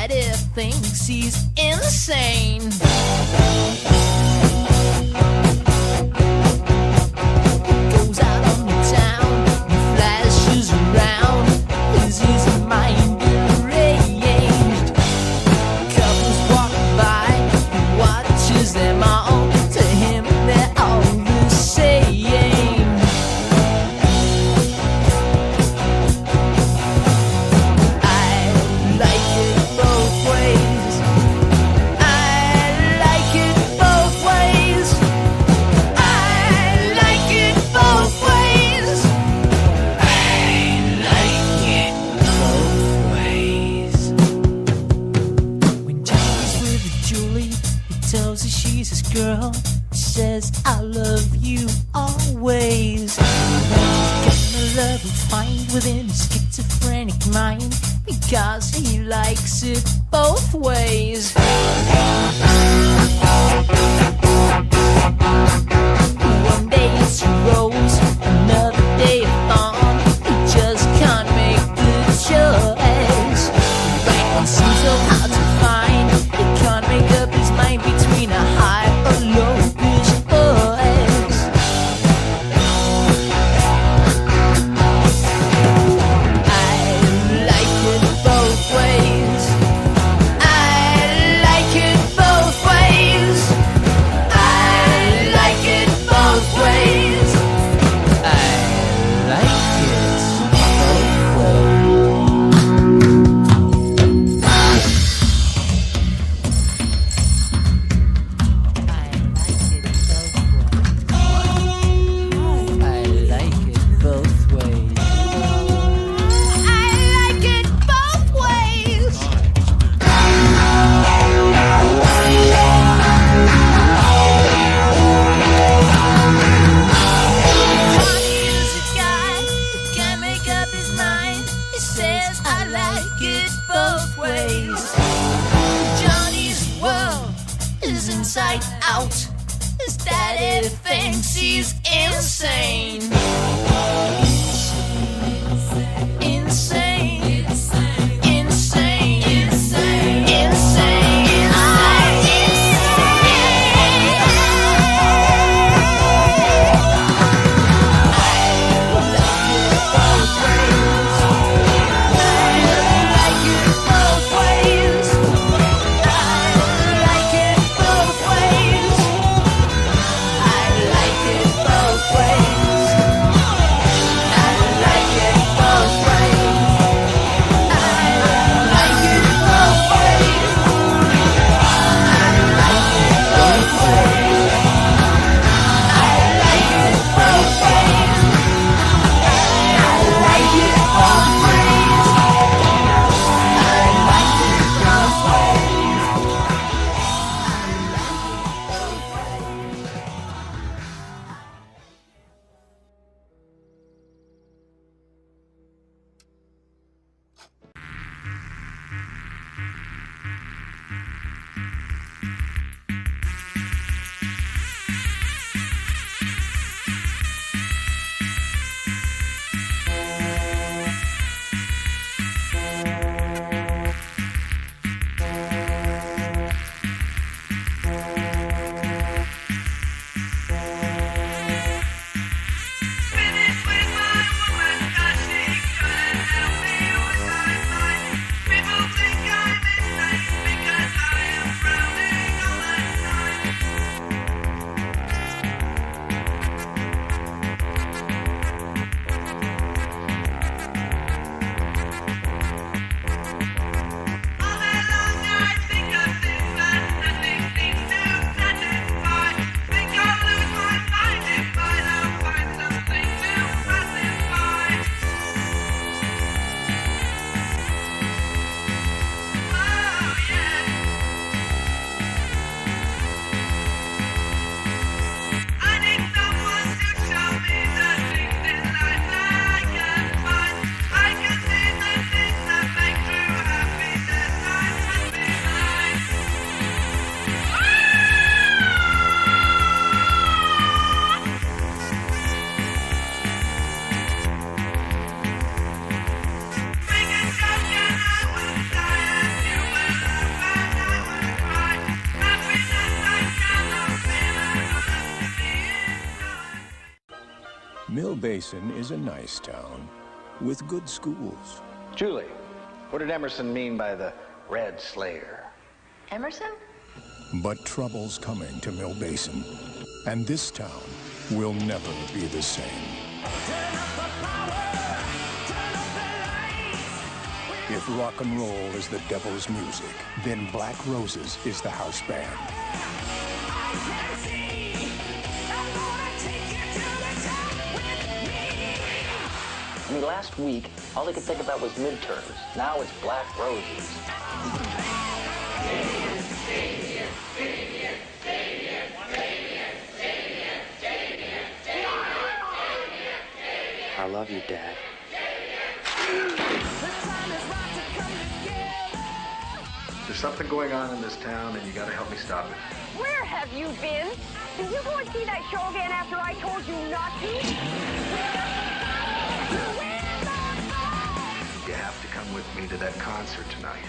daddy thinks he's insane. Goes out on the town, he flashes around, is his mind deranged? Couples walk by, he watches them all. To him, they're all the same. Girl says I love you always. Got the love he'll find within his schizophrenic mind, because he likes it both ways. One day it's a rose, another day a thorn. He just can't make the choice. The right one seems so hard to find. He can't make up his mind between a high Mill Basin is a nice town with good schools. Julie, what did Emerson mean by the Red Slayer? Emerson? But trouble's coming to Mill Basin, and this town will never be the same. If rock and roll is the devil's music, then Black Roses is the house band. I mean, last week, all they could think about was midterms. Now it's Black Roses. I love you, Dad. There's something going on in this town, and you gotta help me stop it. Where have you been? Did you go and see that show again after I told you not to? You have to come with me to that concert tonight.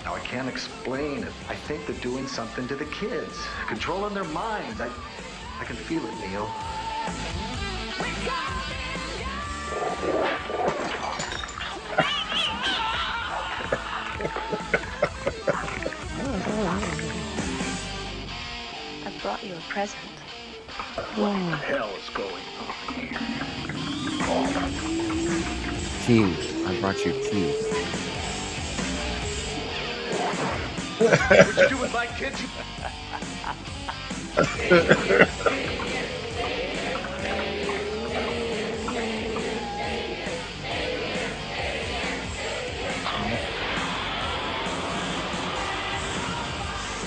Now, I can't explain it. I think they're doing something to the kids, controlling their minds. I can feel it, Neil. I brought you a present. What the hell is going on here? Tea. I brought you tea. What you do with my kids?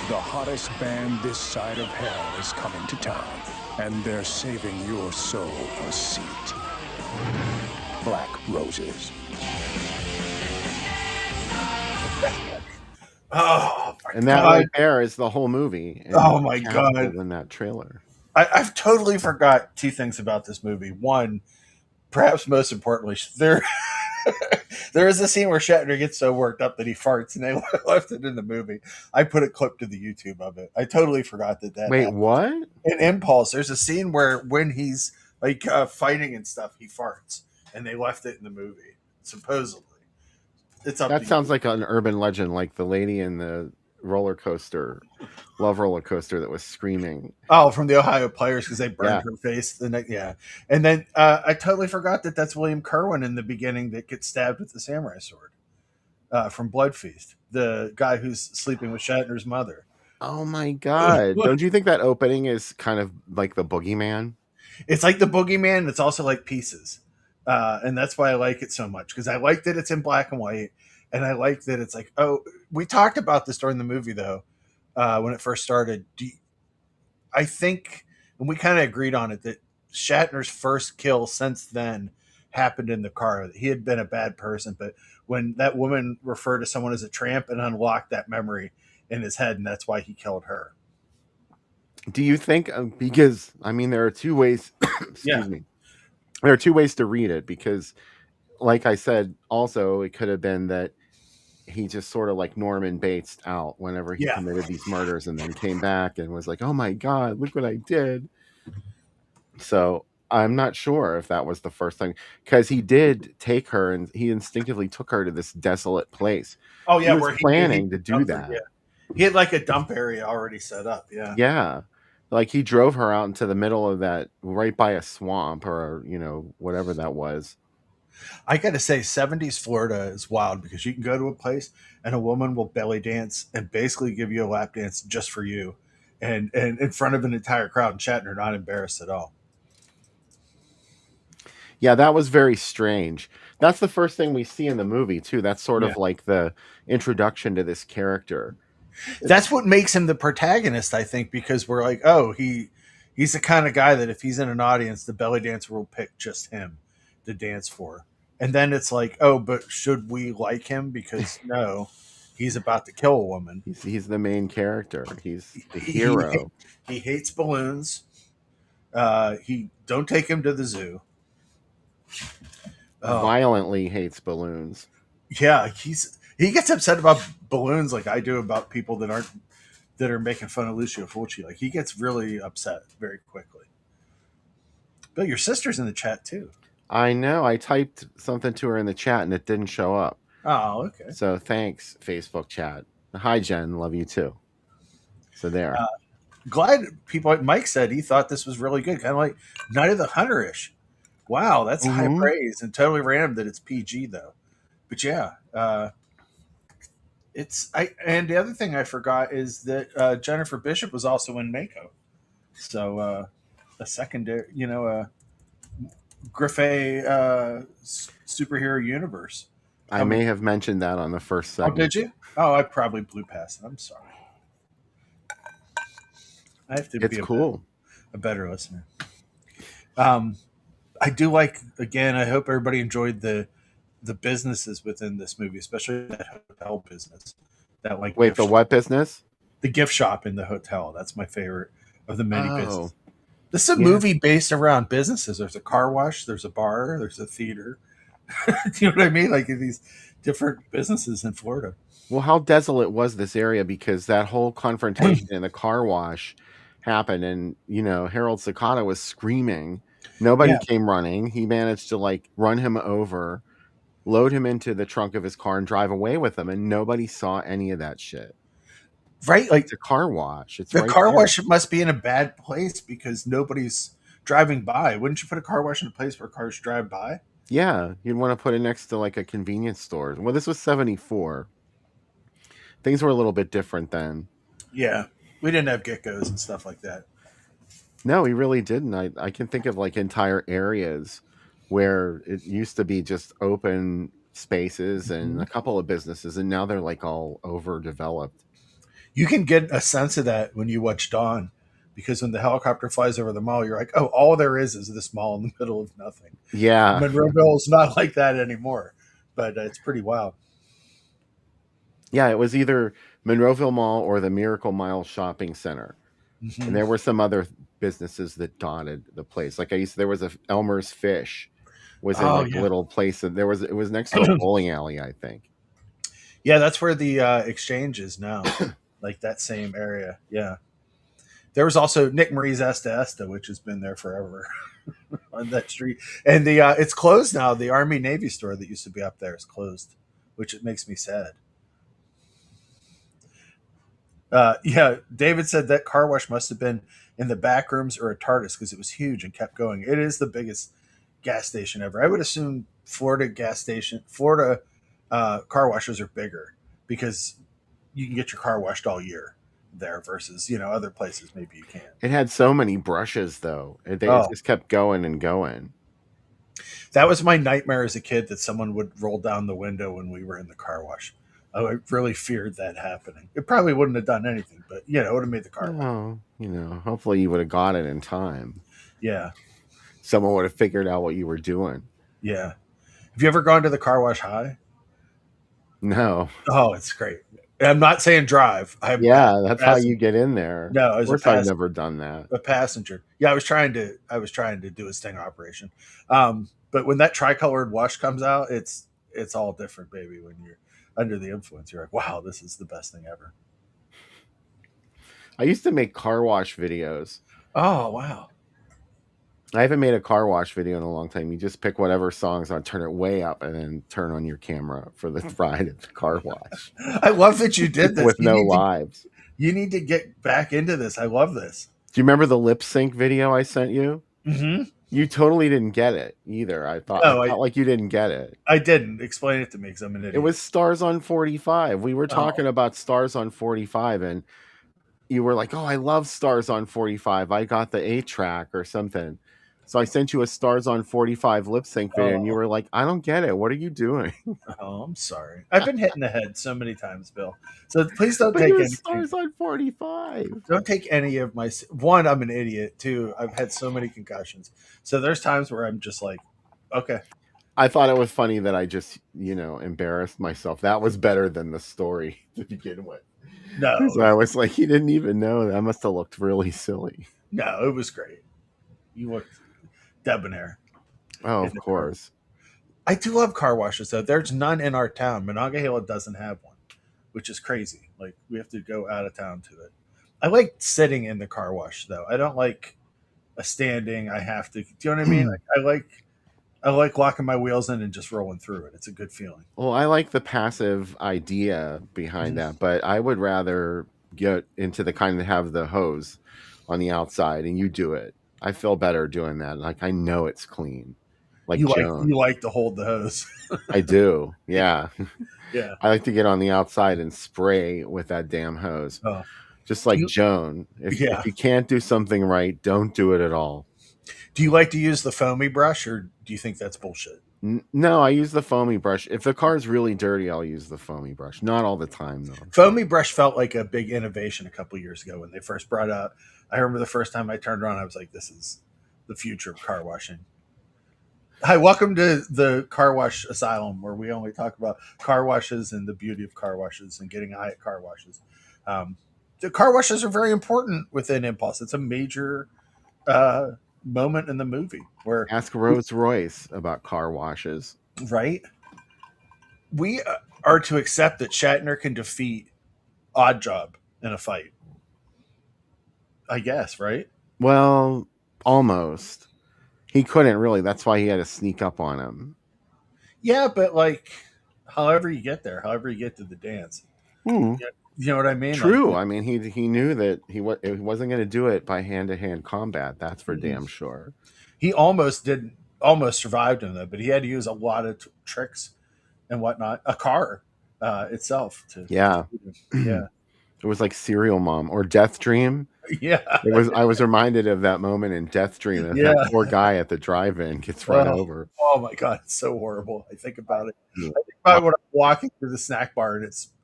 The hottest band this side of hell is coming to town, and they're saving your soul a seat. Black Roses. Oh, and that right there is the whole movie. And oh my God. In that trailer. I've totally forgot two things about this movie. One, perhaps most importantly, there is a scene where Shatner gets so worked up that he farts, and they left it in the movie. I put a clip to the YouTube of it. I totally forgot that. Wait, happened. What? In Impulse, there's a scene where when he's like fighting and stuff, he farts, and they left it in the movie. Supposedly, it's up. That sounds like an urban legend, like the lady in the love roller coaster that was screaming. Oh, from the Ohio Players, because they burned her face. And then I totally forgot that that's William Kerwin in the beginning that gets stabbed with the samurai sword from Blood Feast, the guy who's sleeping with Shatner's mother. Oh my God! Don't you think that opening is kind of like the Boogeyman? It's like the Boogeyman. It's also like Pieces, and that's why I like it so much, because I like that it's in black and white. And I like that it's like, oh, we talked about this during the movie, though, when it first started. I think, and we kind of agreed on it, that Shatner's first kill since then happened in the car. He had been a bad person, but when that woman referred to someone as a tramp and unlocked that memory in his head, and that's why he killed her. Do you think, because, I mean, there are two ways, excuse me, there are two ways to read it, because like I said, also, it could have been that he just sort of like Norman Bates out whenever he committed these murders and then came back and was like, oh my God, look what I did. So I'm not sure if that was the first time, because he did take her and he instinctively took her to this desolate place. Oh, yeah. He was planning to do that. He had like a dump area already set up. Yeah. Yeah. Like he drove her out into the middle of that, right by a swamp or, whatever that was. I got to say, 70s Florida is wild, because you can go to a place and a woman will belly dance and basically give you a lap dance just for you, and in front of an entire crowd, and Shatner not embarrassed at all. Yeah, that was very strange. That's the first thing we see in the movie, too. That's sort of like the introduction to this character. That's what makes him the protagonist, I think, because we're like, oh, he's the kind of guy that if he's in an audience, the belly dancer will pick just him to dance for. And then it's like, oh, but should we like him? Because no, he's about to kill a woman. He's the main character. He's the hero. He hates balloons. He don't take him to the zoo. Violently hates balloons. Yeah, he gets upset about balloons like I do about people that are making fun of Lucio Fulci. Like, he gets really upset very quickly. Bill, your sister's in the chat too. I know. I typed something to her in the chat and it didn't show up. Oh, okay. So thanks, Facebook chat. Hi, Jen. Love you too. So there. Glad people. Mike said he thought this was really good, kind of like Night of the Hunter-ish. Wow, that's high Mhm. praise, and totally random that it's PG though. But yeah, it's I. And the other thing I forgot is that Jennifer Bishop was also in Mako, so a secondary, a Griffey superhero universe. I may have mentioned that on the first Oh, segment. did you? Oh, I probably blew past it. I'm sorry. I have to It's be cool. a better listener. I do like, again, I hope everybody enjoyed the businesses within this movie, especially that hotel business. That like Wait, the what business? The gift shop in the hotel. That's my favorite of the many businesses. Oh, This is a yeah. movie based around businesses. There's a car wash, there's a bar, there's a theater. Do you know what I mean? Like these different businesses in Florida. Well, how desolate was this area? Because that whole confrontation in the car wash happened, and Harold Sakata was screaming. Nobody Yeah. came running. He managed to like run him over, load him into the trunk of his car, and drive away with him, and nobody saw any of that shit. Right? Like It's a car wash. It's the right car there. wash must be in a bad place because nobody's driving by. Wouldn't you put a car wash in a place where cars drive by? Yeah, you'd want to put it next to like a convenience store. Well, this was 74. Things were a little bit different then. Yeah. We didn't have geckos and stuff like that. No, we really didn't. I can think of like entire areas where it used to be just open spaces and a couple of businesses, and now they're like all overdeveloped. You can get a sense of that when you watch Dawn, because when the helicopter flies over the mall, you're like, oh, all there is this mall in the middle of nothing. Yeah. Monroeville is not like that anymore, but it's pretty wild. Yeah, it was either Monroeville Mall or the Miracle Mile Shopping Center. Mm-hmm. And there were some other businesses that dotted the place. Like there was a Elmer's Fish was in a little place, and it was next to a bowling alley, I think. Yeah, that's where the exchange is now, like that same area. Yeah, there was also Nick Marie's Esta, which has been there forever on that street, and the it's closed now. The Army Navy store that used to be up there is closed, which it makes me sad. Yeah, David said that car wash must have been in the back rooms or a TARDIS because it was huge and kept going. It is the biggest gas station ever. I would assume Florida car washes are bigger because you can get your car washed all year there versus other places maybe you can't. It had so many brushes though. It just kept going and going. That was my nightmare as a kid, that someone would roll down the window when we were in the car wash. I really feared that happening. It probably wouldn't have done anything, but it would have made the car. Oh, hopefully you would have got it in time. Yeah. Someone would have figured out what you were doing. Yeah. Have you ever gone to the car wash high? No. Oh, it's great. I'm not saying drive. That's how you get in there. No, I was of course I've never done that. A passenger. Yeah, I was trying to do a sting operation. But when that tricolored wash comes out, it's all different, baby. When you're under the influence, you're like, wow, this is the best thing ever. I used to make car wash videos. Oh, wow. I haven't made a car wash video in a long time. You just pick whatever songs on, turn it way up, and then turn on your camera for the ride at the car wash. I love that you did this. With no lives. You need to get back into this. I love this. Do you remember the lip sync video I sent you? Mm-hmm. You totally didn't get it either. I felt like you didn't get it. I didn't. Explain it to me because I'm an idiot. It was Stars on 45. We were talking about Stars on 45, and you were like, oh, I love Stars on 45. I got the 8-track or something. So I sent you a Stars on 45 lip sync video, and you were like, I don't get it. What are you doing? Oh, I'm sorry. I've been hit in the head so many times, Bill. So please don't take any Stars on 45. Don't take any of my... One, I'm an idiot. Two, I've had so many concussions. So there's times where I'm just like, okay. I thought it was funny that I just, embarrassed myself. That was better than the story to begin with. No. So I was like, he didn't even know. That must have looked really silly. No, it was great. You looked debonair. Oh, of course. I do love car washes, though. There's none in our town. Monongahela doesn't have one, which is crazy. Like, we have to go out of town to it. I like sitting in the car wash, though. I don't like a standing. I have to. Do you know what I mean? I like locking my wheels in and just rolling through it. It's a good feeling. Well, I like the passive idea behind Mhm. that, but I would rather get into the kind that have the hose on the outside and you do it. I feel better doing that. Like I know it's clean. Like You Joan. like to hold the hose. I do. Yeah. Yeah. I like to get on the outside and spray with that damn hose. Oh, Just do like you? Joan. Yeah. If you can't do something right, don't do it at all. Do you like to use the foamy brush, or do you think that's bullshit? No, I use the foamy brush. If the car's really dirty, I'll use the foamy brush. Not all the time though. Foamy brush felt like a big innovation a couple years ago when they first brought out. I remember the first time I turned around, I was like, "This is the future of car washing." Hi, welcome to the Car Wash Asylum, where we only talk about car washes and the beauty of car washes and getting high at car washes. The car washes are very important within Impulse. It's a major uh, moment in the movie where, Ask Rolls Royce about car washes. right, we are to accept that Shatner can defeat Odd Job in a fight. I guess, right? Well, almost. He couldn't really. That's why he had to sneak up on him. Yeah, but like, however you get there, however you get to the dance, Hmm. you know what I mean? Like, True. I mean, he knew that he wasn't going to do it by hand to hand combat. That's for damn sure. he almost survived him though, but he had to use a lot of tricks and whatnot. A car itself to Yeah. yeah. It was like Serial Mom or Death Dream. Yeah. It was. I was reminded of that moment in Death Dream that Yeah. that poor guy at the drive-in gets run over. Oh my god, it's so horrible. I think about it. Yeah. I think about it when I'm walking through the snack bar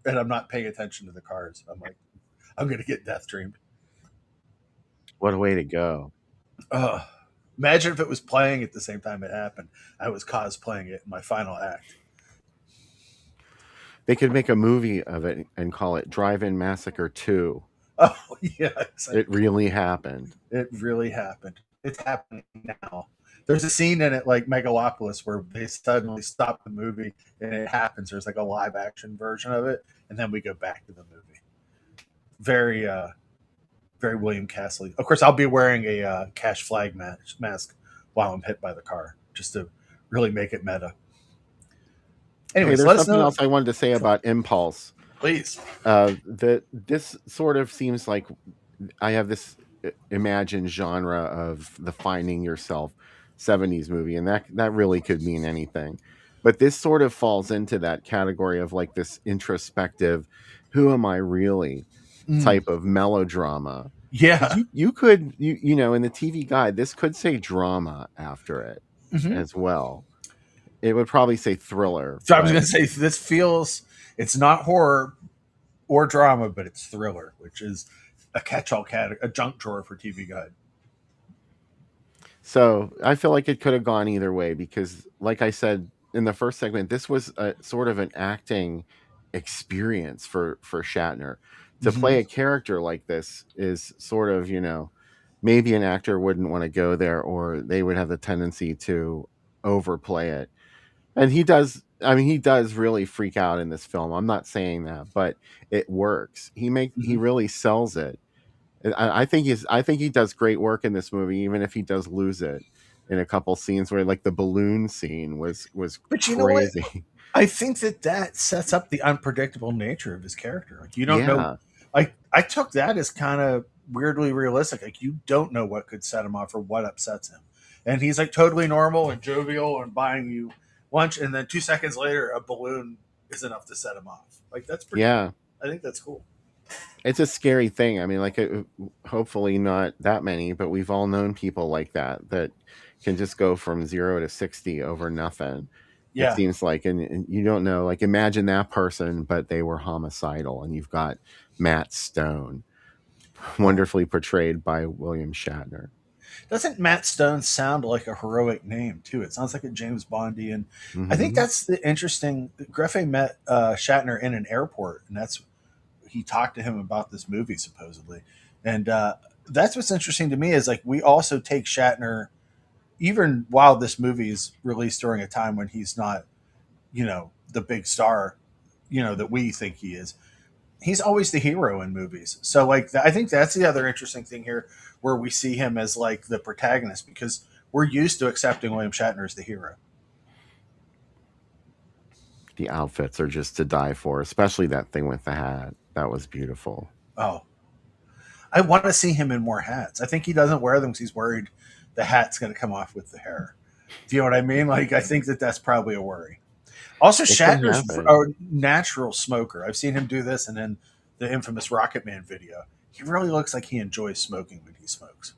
and I'm not paying attention to the cars. I'm like, I'm gonna get death dreamed. What a way to go! Uh, imagine if it was playing at the same time it happened. I was cosplaying it in my final act. They could make a movie of it and call it Drive-In Massacre 2. Oh yeah, It really happened. it really happened. It's happening now. There's a scene in it like Megalopolis where they suddenly stop the movie and it happens. There's like a live action version of it, and then we go back to the movie. Very very William Castle. Of course, I'll be wearing a Cash Flag mask while I'm hit by the car, just to really make it meta. Hey, Anyways, there's let us something know, else I wanted to say about Impulse. please. That this sort of seems like I have this imagined genre of the finding yourself 70s movie, and that really could mean anything. But this sort of falls into that category of like this introspective, who am I really Mm, type of melodrama. yeah. You could you know in the TV guide this could say drama after it Hmm. as well. It would probably say thriller, So I was but going to say this feels it's not horror or drama, but it's thriller, which is a catch-all a junk drawer for TV Guide. so I feel like it could have gone either way because, like I said in the first segment, this was a sort of an acting experience for Shatner. To Hmm. play a character like this is sort of maybe an actor wouldn't want to go there, or they would have the tendency to overplay it. And he does. I mean, he does really freak out in this film. I'm not saying that, but it works. He Hmm. really sells it. I think he does great work in this movie, even if he does lose it in a couple scenes where like the balloon scene was But you know what? crazy. I think that sets up the unpredictable nature of his character. Like you don't know. Yeah, I took that as kind of weirdly realistic. Like you don't know what could set him off or what upsets him, and he's like totally normal and jovial and buying you lunch, and then 2 seconds later, a balloon is enough to set him off. Like that's pretty. yeah. I think that's cool. It's a scary thing. I mean, like, hopefully not that many, but we've all known people like that can just go from 0 to 60 over nothing. It Yeah. seems like, and you don't know. Like, imagine that person, but they were homicidal, and you've got Matt Stone, Oh. wonderfully portrayed by William Shatner. Doesn't Matt Stone sound like a heroic name too? It sounds like a James Bondian. I think Hmm. that's the interesting. Greffe met Shatner in an airport, and that's he talked to him about this movie supposedly, and that's what's interesting to me is like we also take Shatner even while this movie is released during a time when he's not the big star that we think he is. He's always the hero in movies. So like I think that's the other interesting thing here. where we see him as like the protagonist, because we're used to accepting William Shatner as the hero. The outfits are just to die for, especially that thing with the hat. That was beautiful. Oh, I want to see him in more hats. I think he doesn't wear them because he's worried the hat's going to come off with the hair. Do you know what I mean? Like, I think that that's probably a worry. Also, It can Shatner's happen. a natural smoker. I've seen him do this, and then the infamous Rocket Man video. He really looks like he enjoys smoking when he smokes.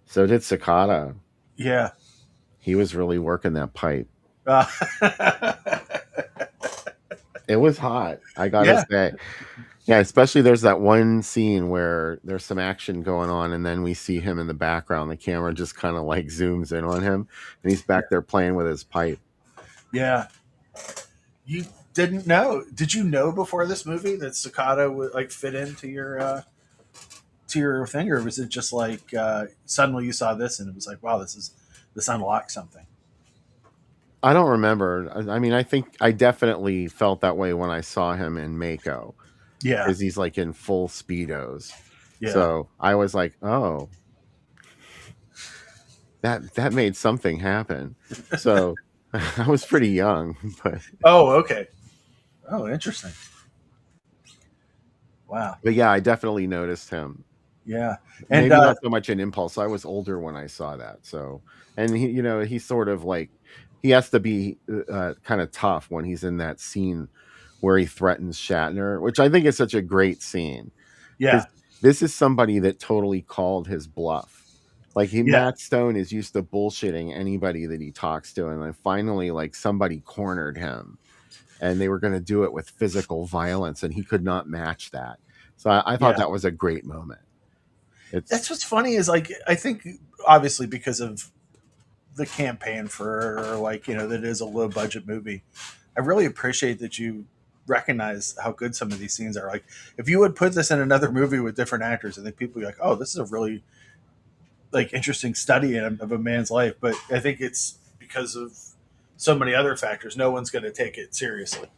So did Cicada. Yeah. He was really working that pipe. Uh, It was hot, I gotta Yeah. say. Yeah, especially there's that one scene where there's some action going on, and then we see him in the background. The camera just kind of like zooms in on him, and he's back there playing with his pipe. Yeah. You didn't know? Did you know before this movie that Cicada would like fit into your thing, or was it just like suddenly you saw this and it was like, wow, this unlocks something? I don't remember. I mean, I think I definitely felt that way when I saw him in Mako, Yeah. because he's like in full speedos. Yeah. So I was like, oh, that made something happen. So I was pretty young, but Oh, okay. Oh, interesting. Wow. yeah, I definitely noticed him. Yeah. And Maybe not so much an impulse. I was older when I saw that. So, and he, he's sort of like, he has to be kind of tough when he's in that scene where he threatens Shatner, which I think is such a great scene. yeah. This is somebody that totally called his bluff. Like Yeah. Matt Stone is used to bullshitting anybody that he talks to, and then finally, like, somebody cornered him, and they were going to do it with physical violence, and he could not match that. So I thought Yeah. that was a great moment. That's what's funny is like, I think obviously because of the campaign for, like, that it is a low budget movie, I really appreciate that you recognize how good some of these scenes are. Like, if you would put this in another movie with different actors, I think people would be like, oh, this is a really like interesting study of a man's life. But I think it's because of so many other factors, no one's going to take it seriously.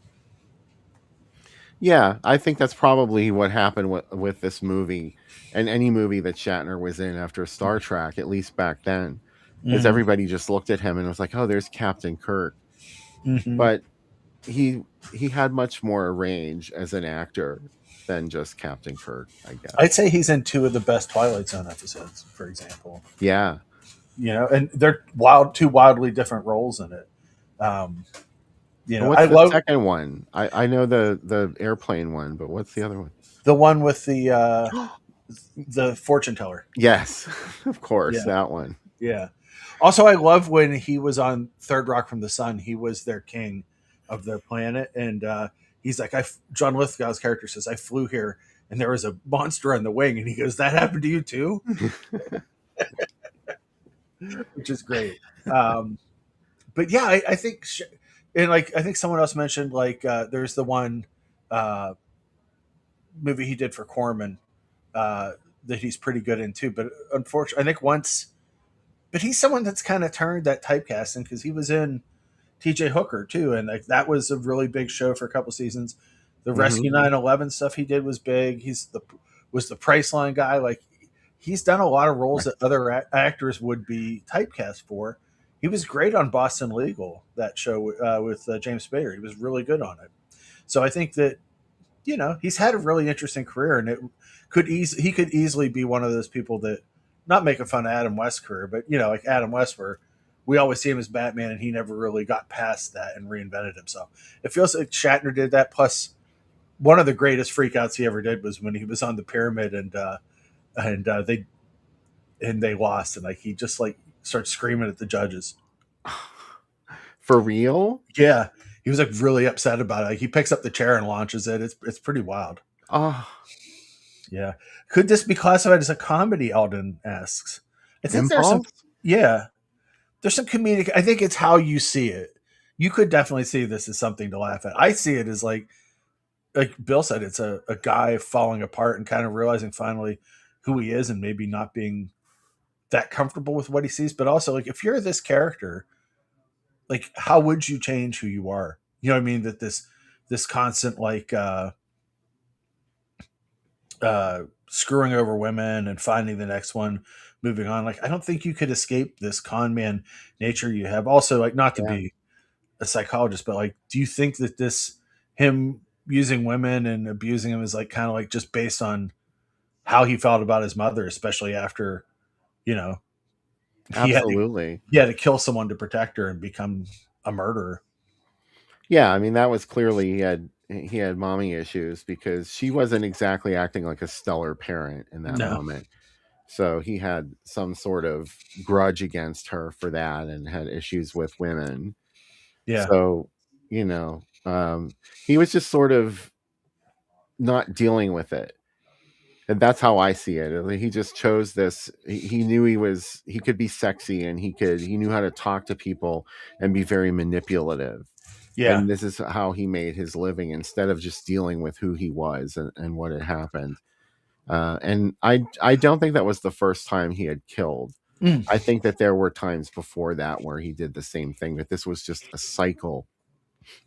Yeah, I think that's probably what happened with this movie, and any movie that Shatner was in after Star Trek, at least back then, is everybody just looked at him and was like, "Oh, there's Captain Kirk." Mm-hmm. But he had much more range as an actor than just Captain Kirk, I guess. I'd say he's in 2 of the best Twilight Zone episodes, for example. Yeah. And they're two wildly different roles in it. What's I the love second one? I know the airplane one, but what's the other one? the one with the fortune teller. Yes, of course, Yeah. that one. Yeah. Also, I love when he was on Third Rock from the Sun. He was their king of their planet, and he's like, John Lithgow's character says, "I flew here, and there was a monster on the wing," and he goes, "That happened to you too," which is great. But yeah, I think, and like I think someone else mentioned, like there's the one movie he did for Corman that he's pretty good in too. But unfortunately, I think but he's someone that's kind of turned that typecasting, because he was in T.J. Hooker too, and like that was a really big show for a couple seasons. The Rescue 9/11 stuff he did was big. Was the Priceline guy. Like, he's done a lot of roles that other actors would be typecast for. He was great on Boston Legal, that show with James Spader. He was really good on it. So I think that he's had a really interesting career, and he could easily be one of those people that, not making fun of Adam West's career, but like Adam West, where we always see him as Batman, and he never really got past that and reinvented himself. It feels like Shatner did that. Plus, one of the greatest freakouts he ever did was when he was on the pyramid, and they lost, and like he just like starts screaming at the judges. For real? Yeah, he was like really upset about it. Like, he picks up the chair and launches it. It's pretty wild. Oh, Yeah. Could this be classified as a comedy? Alden asks. I think there's some. impulse? Yeah, there's some comedic. I think it's how you see it. You could definitely see this as something to laugh at. I see it as like Bill said, it's a guy falling apart and kind of realizing finally who he is, and maybe not being that comfortable with what he sees. But also, like, if you're this character, like, how would you change who you are? You know what I mean? That this constant like screwing over women and finding the next one, moving on. Like, I don't think you could escape this con man nature you have. Also, like, not to Yeah. be a psychologist, but like, do you think that this him using women and abusing them is like kind of like just based on how he felt about his mother, especially after, you know, he had to, Absolutely. he had to kill someone to protect her and become a murderer. Yeah, I mean that was clearly he had mommy issues because she wasn't exactly acting like a stellar parent in that No. moment. So he had some sort of grudge against her for that and had issues with women. Yeah. So, he was just sort of not dealing with it. And that's how I see it. He just chose this. He knew he could be sexy and he knew how to talk to people and be very manipulative. Yeah. And this is how he made his living instead of just dealing with who he was and what had happened. And I don't think that was the first time he had killed. Mm. I think that there were times before that where he did the same thing, but this was just a cycle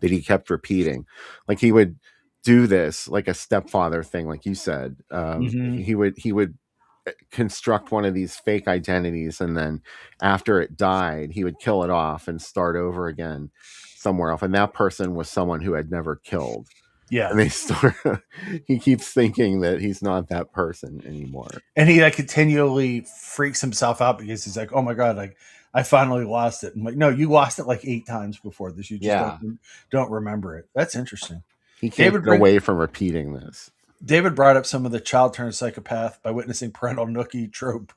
that he kept repeating. Like he would do this like a stepfather thing, like you said. Mm-hmm. He would construct one of these fake identities, and then after it died, he would kill it off and start over again somewhere else. And that person was someone who had never killed. Yeah. And he keeps thinking that he's not that person anymore. And he like continually freaks himself out because he's like, oh my God, like I finally lost it. I'm like, no, you lost it like 8 times before this. You just don't remember it. That's interesting. He can't get away from repeating this. David brought up some of the child turned psychopath by witnessing parental nookie trope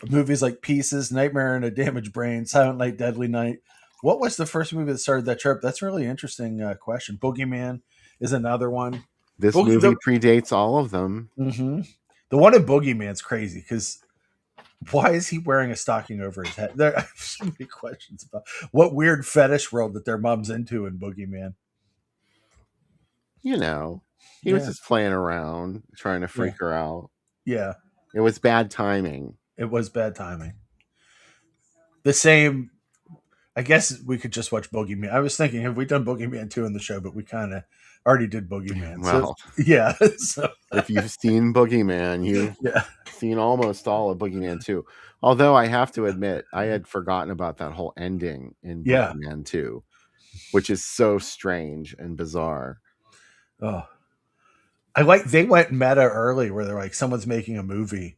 of movies like Pieces, Nightmare in a Damaged Brain, Silent Night, Deadly Night. What was the first movie that started that trope? That's a really interesting question. Boogeyman is another one. This movie predates all of them. Mm-hmm. The one in Boogeyman's crazy because why is he wearing a stocking over his head? There, I have so many questions about what weird fetish world that their mom's into in Boogeyman. He was just playing around, trying to freak her out. Yeah. It was bad timing. It was bad timing. The same, I guess we could just watch Boogeyman. I was thinking, have we done Boogeyman 2 in the show? But we kind of already did Boogeyman. Well, so, yeah. So. If you've seen Boogeyman, you've seen almost all of Boogeyman 2. Although I have to admit, I had forgotten about that whole ending in Boogeyman 2, which is so strange and bizarre. Oh, they went meta early where they're like, someone's making a movie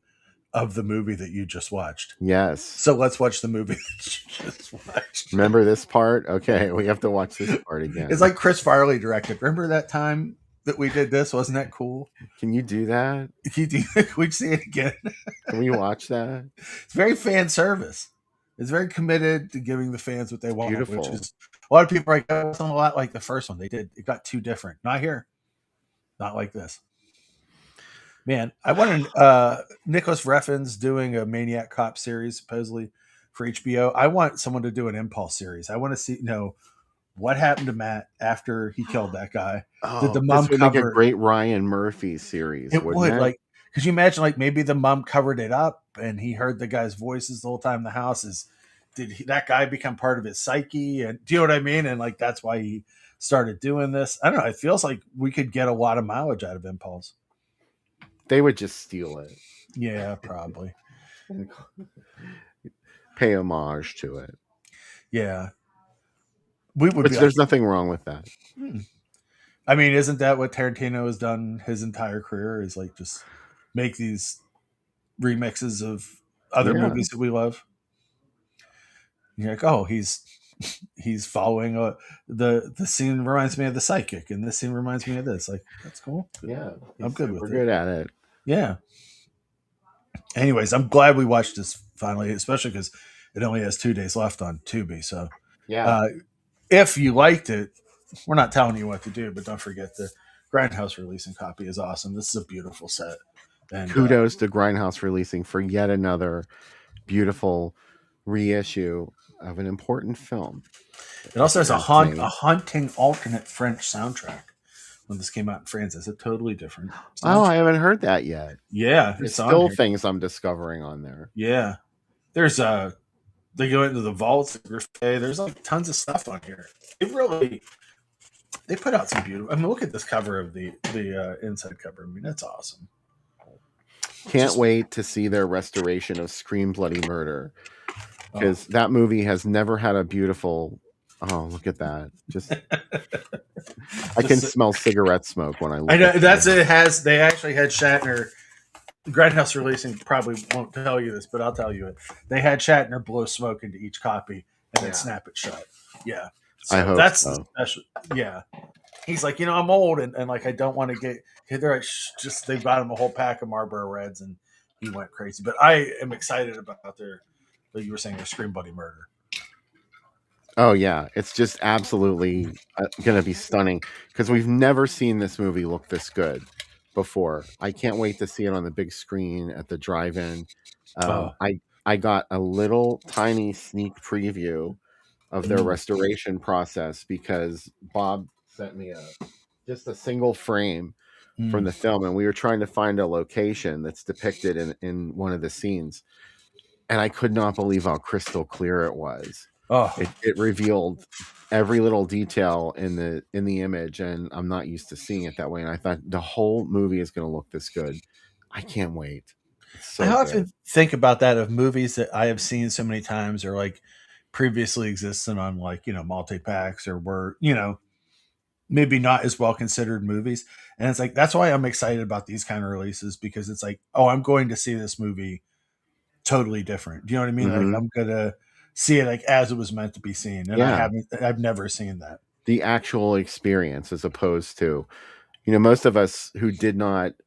of the movie that you just watched. Yes. So let's watch the movie that you just watched. Remember this part? Okay, we have to watch this part again. It's like Chris Farley directed. Remember that time that we did this? Wasn't that cool? Can you do that? We'd see it again. Can we watch that? It's very fan service. It's very committed to giving the fans what they want. Beautiful. Which is a lot of people are like, oh, it's not a lot like the first one. It got too different. Not here. Not like this. Man, I wanted Nicholas Refn's doing a Maniac Cop series supposedly for HBO. I want someone to do an Impulse series. I want to see what happened to Matt after he killed that guy. Did the mom cover make a great Ryan Murphy series? It would. Like, could you imagine? Like maybe the mom covered it up and he heard the guy's voices the whole time in the house. Did that guy become part of his psyche? And do you know what I mean? And like that's why he started doing this. I don't know. It feels like we could get a lot of mileage out of Impulse. They would just steal it. Yeah, probably. Pay homage to it. Yeah. There's nothing wrong with that. I mean, isn't that what Tarantino has done his entire career? Is like just make these remixes of other movies that we love. You're like, oh, he's following the scene reminds me of The Psychic, and this scene reminds me of this. Like, that's cool. Yeah, I'm good with it. We're good at it. Yeah. Anyways, I'm glad we watched this finally, especially because it only has 2 days left on Tubi. So, if you liked it, we're not telling you what to do, but don't forget the Grindhouse releasing copy is awesome. This is a beautiful set. And kudos to Grindhouse releasing for yet another beautiful reissue of an important film. It also has a haunting alternate French soundtrack. When this came out in France, it's a totally different soundtrack. Oh, I haven't heard that yet. Yeah, there's still things I'm discovering on there. Yeah, there's they go into the vaults. There's like tons of stuff on here. They put out some beautiful. I mean, look at this cover of the inside cover. I mean, that's awesome. Can't wait to see their restoration of Scream Bloody Murder, because that movie has never had a beautiful. Oh, look at that! Just I can smell cigarette smoke when I look. I know at that's it. Has they actually had Shatner? Grindhouse Releasing probably won't tell you this, but I'll tell you it. They had Shatner blow smoke into each copy and then snap it shut. Yeah. I So hope that's so. the special. Yeah. He's like, I'm old and like I don't want to get. They're like, just they've got him a whole pack of Marlboro Reds and he went crazy. But I am excited about their, like you were saying, their Scream Bloody Murder. Oh yeah, it's just absolutely going to be stunning, because we've never seen this movie look this good before. I can't wait to see it on the big screen at the drive-in. I got a little tiny sneak preview of their restoration process, because Bob sent me just a single frame from the film, and we were trying to find a location that's depicted in one of the scenes, and I could not believe how crystal clear it was. It revealed every little detail in the image, and I'm not used to seeing it that way. And I thought the whole movie is going to look this good. I can't wait. It's so I often good. think about that of movies that I have seen so many times or like previously existed on like, multi packs or were, maybe not as well considered movies. And it's like, that's why I'm excited about these kind of releases, because it's like, oh, I'm going to see this movie totally different. Do you know what I mean? Like Mm-hmm. I'm going to see it like as it was meant to be seen. And Yeah, I've never seen that. the actual experience, as opposed to, most of us who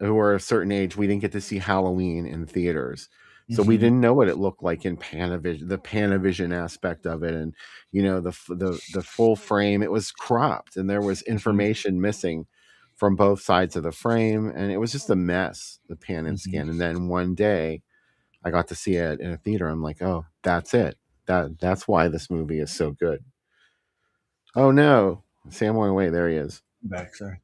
were a certain age, we didn't get to see Halloween in theaters. So we Mm-hmm. didn't know what it looked like in Panavision, the Panavision aspect of it, and the full frame. It was cropped, and there was information missing from both sides of the frame, and it was just a mess. The pan and Mm-hmm. scan, and then one day I got to see it in a theater. I'm like, oh, that's it. That's why this movie is so good. Oh no, Sam went away. There he is. Back, sorry.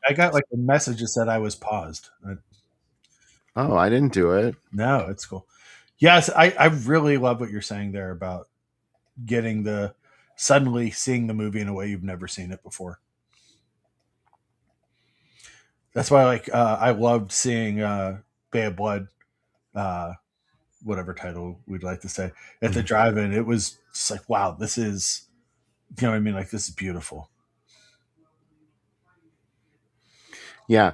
I got like a message that said I was paused. Oh, I didn't do it. No, it's cool. Yes, I really love what you're saying there about getting suddenly seeing the movie in a way you've never seen it before. That's why like I loved seeing Bay of Blood, uh, whatever title we'd like to say, at the drive-in. It was just like, wow, this is, what I mean? Like, this is beautiful. Yeah,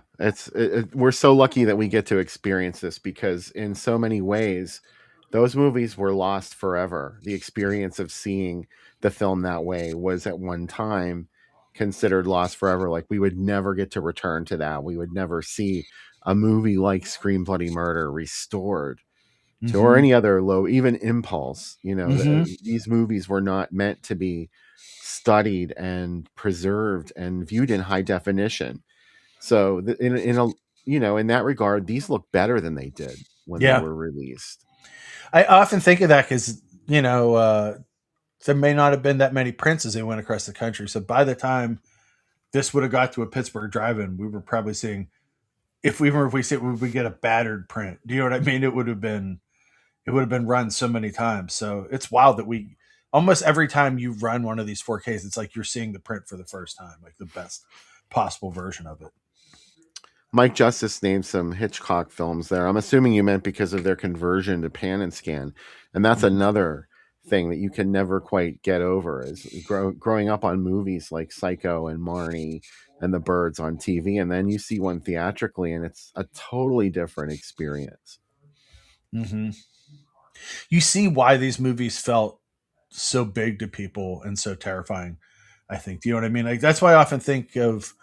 we're so lucky that we get to experience this, because in so many ways those movies were lost forever. The experience of seeing the film that way was at one time considered lost forever. Like, we would never get to return to that. We would never see a movie like Scream Bloody Murder restored to, or Mm-hmm. any other low, even Impulse. Mm-hmm. These movies were not meant to be studied and preserved and viewed in high definition. So in a in that regard, these look better than they did when they Yeah, were released. I often think of that because there may not have been that many prints as they went across the country. So by the time this would have got to a Pittsburgh drive-in, we were probably seeing, if we see we get a battered print. Do you know what I mean? It would have been run so many times. So it's wild that we almost every time you run one of these 4Ks, it's like you're seeing the print for the first time, like the best possible version of it. Mike Justice named some Hitchcock films there. I'm assuming you meant because of their conversion to pan and scan, and that's another thing that you can never quite get over, is growing up on movies like Psycho and Marnie and The Birds on TV, and then you see one theatrically, and it's a totally different experience. Mm-hmm. You see why these movies felt so big to people and so terrifying. I think. Do you know what I mean? Like that's why I often think of.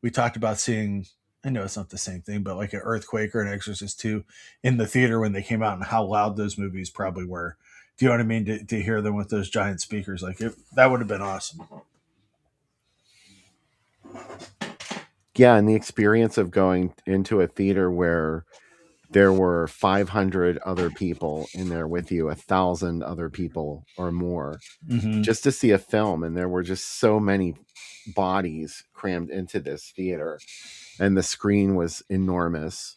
We talked about seeing. I know it's not the same thing, but like an Earthquake or an Exorcist 2 in the theater when they came out, and how loud those movies probably were. Do you know what I mean? To hear them with those giant speakers, like that would have been awesome. Yeah, and the experience of going into a theater where there were 500 other people in there with you, 1,000 other people or more, Mm-hmm. just to see a film, and there were just so many bodies crammed into this theater, and the screen was enormous.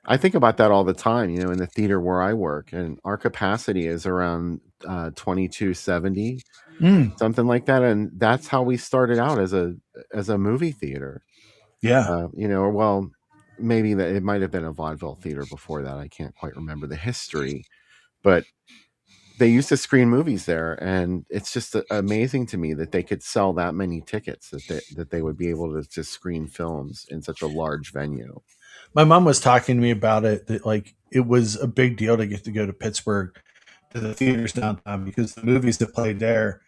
I think about that all the time, in the theater where I work, and our capacity is around 2270, Mm, something like that, and that's how we started out as a movie theater. yeah. Well, maybe that it might have been a vaudeville theater before that. I can't quite remember the history, but they used to screen movies there, and it's just amazing to me that they could sell that many tickets, that they would be able to just screen films in such a large venue. My mom was talking to me about it, that like it was a big deal to get to go to Pittsburgh to the theaters downtown, because the movies that played there,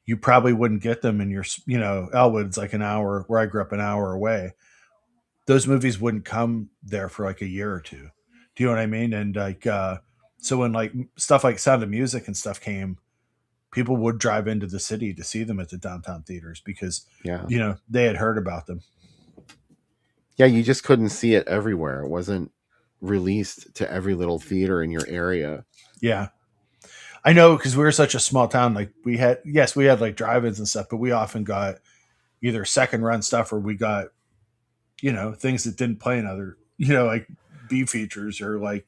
you probably wouldn't get them in your, Elwood's like an hour, where I grew up, an hour away. Those movies wouldn't come there for like a year or two. Do you know what I mean? And like, so when like stuff like Sound of Music and stuff came, people would drive into the city to see them at the downtown theaters because, Yeah. they had heard about them. Yeah, you just couldn't see it everywhere. It wasn't released to every little theater in your area. Yeah. I know, because we were such a small town. Like we had like drive-ins and stuff, but we often got either second run stuff, or we got, things that didn't play in other, like B features, or like,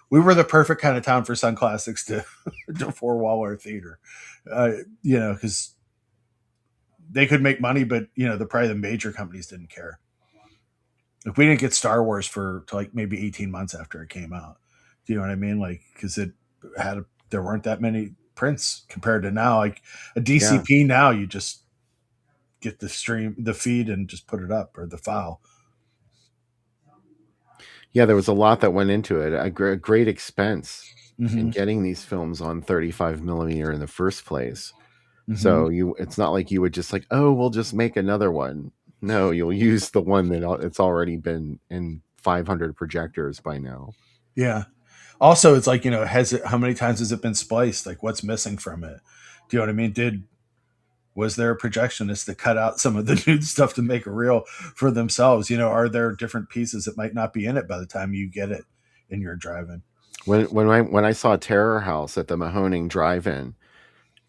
we were the perfect kind of town for Sun Classics to four wall our theater, because they could make money, but probably the major companies didn't care. Like we didn't get Star Wars for like maybe 18 months after it came out. Do you know what I mean? Like, because there weren't that many prints compared to now. Like a Yeah. DCP now, you just get the feed, and just put it up, or the file. Yeah, there was a lot that went into it. A great expense in Mm-hmm. getting these films on 35 millimeter in the first place. Mm-hmm. So it's not like you would just like, oh, we'll just make another one. No, you'll use the one that it's already been in 500 projectors by now. Yeah. Also, it's like, how many times has it been spliced? Like, what's missing from it? Do you know what I mean? Was there a projectionist that cut out some of the nude stuff to make a reel for themselves? Are there different pieces that might not be in it by the time you get it in your drive-in? When I saw Terror House at the Mahoning Drive-In,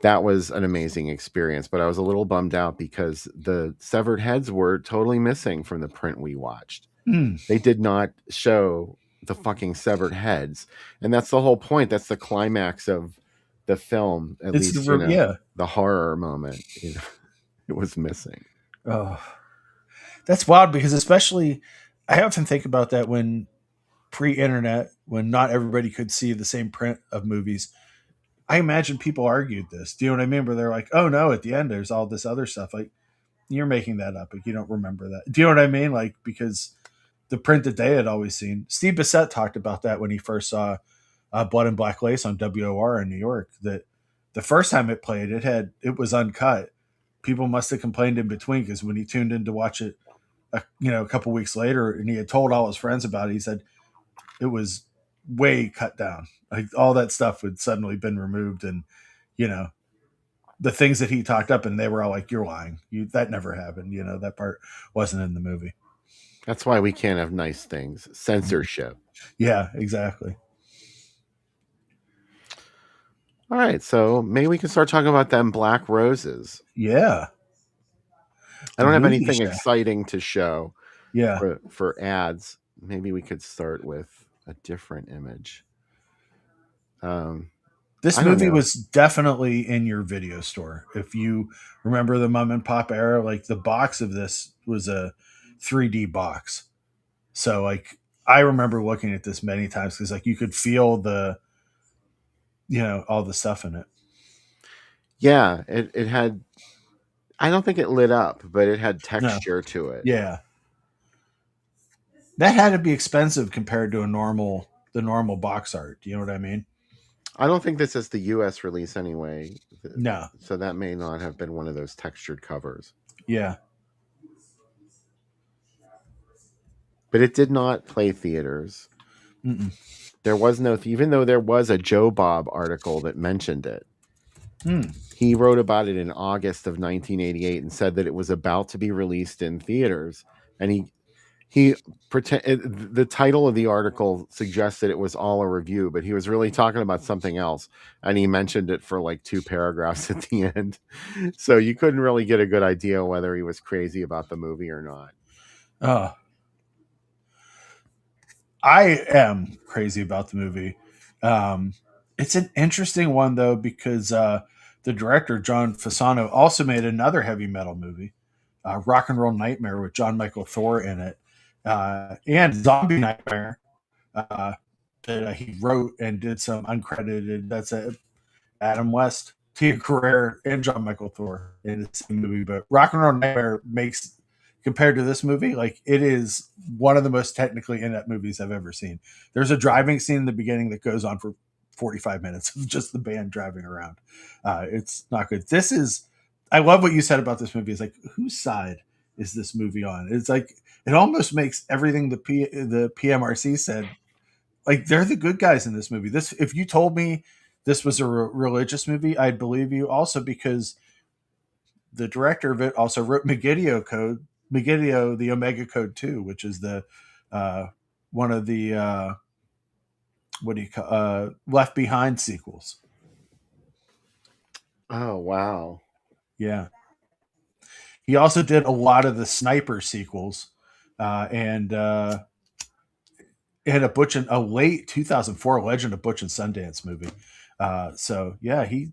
that was an amazing experience, but I was a little bummed out because the severed heads were totally missing from the print we watched. Mm. They did not show the fucking severed heads, and that's the whole point. That's the climax of the film, at It's least, the horror moment. It was missing. Oh, that's wild, because especially I often think about that when pre-internet, when not everybody could see the same print of movies. I imagine people argued this. Do you know what I mean? Where they're like, "Oh no, at the end there's all this other stuff." Like, you're making that up. Like, you don't remember that. Do you know what I mean? Like, because the print that they had always seen. Steve Bissett talked about that when he first saw Blood and Black Lace on WOR in New York. That the first time it played, it was uncut. People must have complained in between, because when he tuned in to watch it, a couple weeks later, and he had told all his friends about it, he said it was way cut down. Like all that stuff had suddenly been removed, and you know the things that he talked up, and they were all like, "You're lying. That never happened. That part wasn't in the movie." That's why we can't have nice things. Censorship. Yeah, exactly. All right, so maybe we can start talking about them Black Roses. Yeah. I don't have anything exciting to show. Yeah. For ads. Maybe we could start with a different image. This movie was definitely in your video store. If you remember the mom and pop era, like the box of this was a 3D box. So like I remember looking at this many times, because like you could feel all the stuff in it. Yeah, it had, I don't think it lit up, but it had texture to it. Yeah. That had to be expensive compared to the normal box art. Do you know what I mean? I don't think this is the US release anyway. No. So that may not have been one of those textured covers. Yeah. But it did not play theaters. Mm-mm. There was no, even though there was a Joe Bob article that mentioned it. He wrote about it in August of 1988 and said that it was about to be released in theaters. And the title of the article suggested it was all a review, but he was really talking about something else, and he mentioned it for like 2 paragraphs at the end. So you couldn't really get a good idea whether he was crazy about the movie or not. I am crazy about the movie. It's an interesting one though, because the director John Fasano also made another heavy metal movie, Rock and Roll Nightmare, with John Michael Thor in it. and Zombie Nightmare that he wrote and did some uncredited. That's Adam West, Tia Carrere, and John Michael Thor in the same movie. But Rock and Roll Nightmare makes, compared to this movie, like it is one of the most technically inept movies I've ever seen. There's a driving scene in the beginning that goes on for 45 minutes of just the band driving around. It's not good. This is, I love what you said about this movie. It's like, whose side is this movie on? It's like, it almost makes everything the PMRC said, like they're the good guys in this movie. This, if you told me this was a religious movie, I'd believe you. Also, because the director of it also wrote Megiddo, the Omega Code 2, which is the one of the what do you call Left Behind sequels. Oh wow! Yeah, he also did a lot of the Sniper sequels, and a late 2004 Legend of Butch and Sundance movie. So yeah, he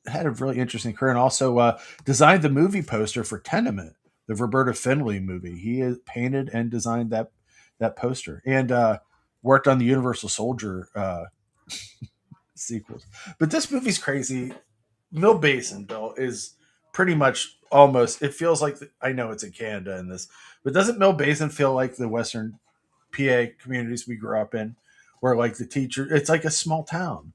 had a really interesting career, and also designed the movie poster for Tenement, the Roberta Findlay movie. He painted and designed that poster, and worked on the Universal Soldier sequels. But this movie's crazy. Mill Basin, Bill, is pretty much almost. It feels like I know it's in Canada in this, but doesn't Mill Basin feel like the Western PA communities we grew up in, where like the teacher? It's like a small town,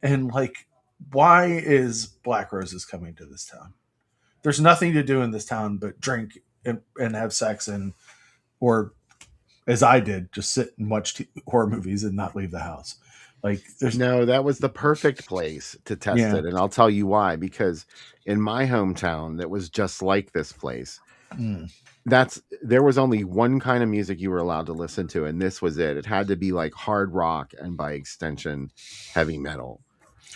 and like, why is Black Roses coming to this town? There's nothing to do in this town but drink and have sex, and or as I did, just sit and watch horror movies and not leave the house. Like there's No, that was the perfect place to test yeah. it, and I'll tell you why. Because in my hometown, that was just like this place. Mm. There was only one kind of music you were allowed to listen to, and this was it. It had to be like hard rock and by extension heavy metal.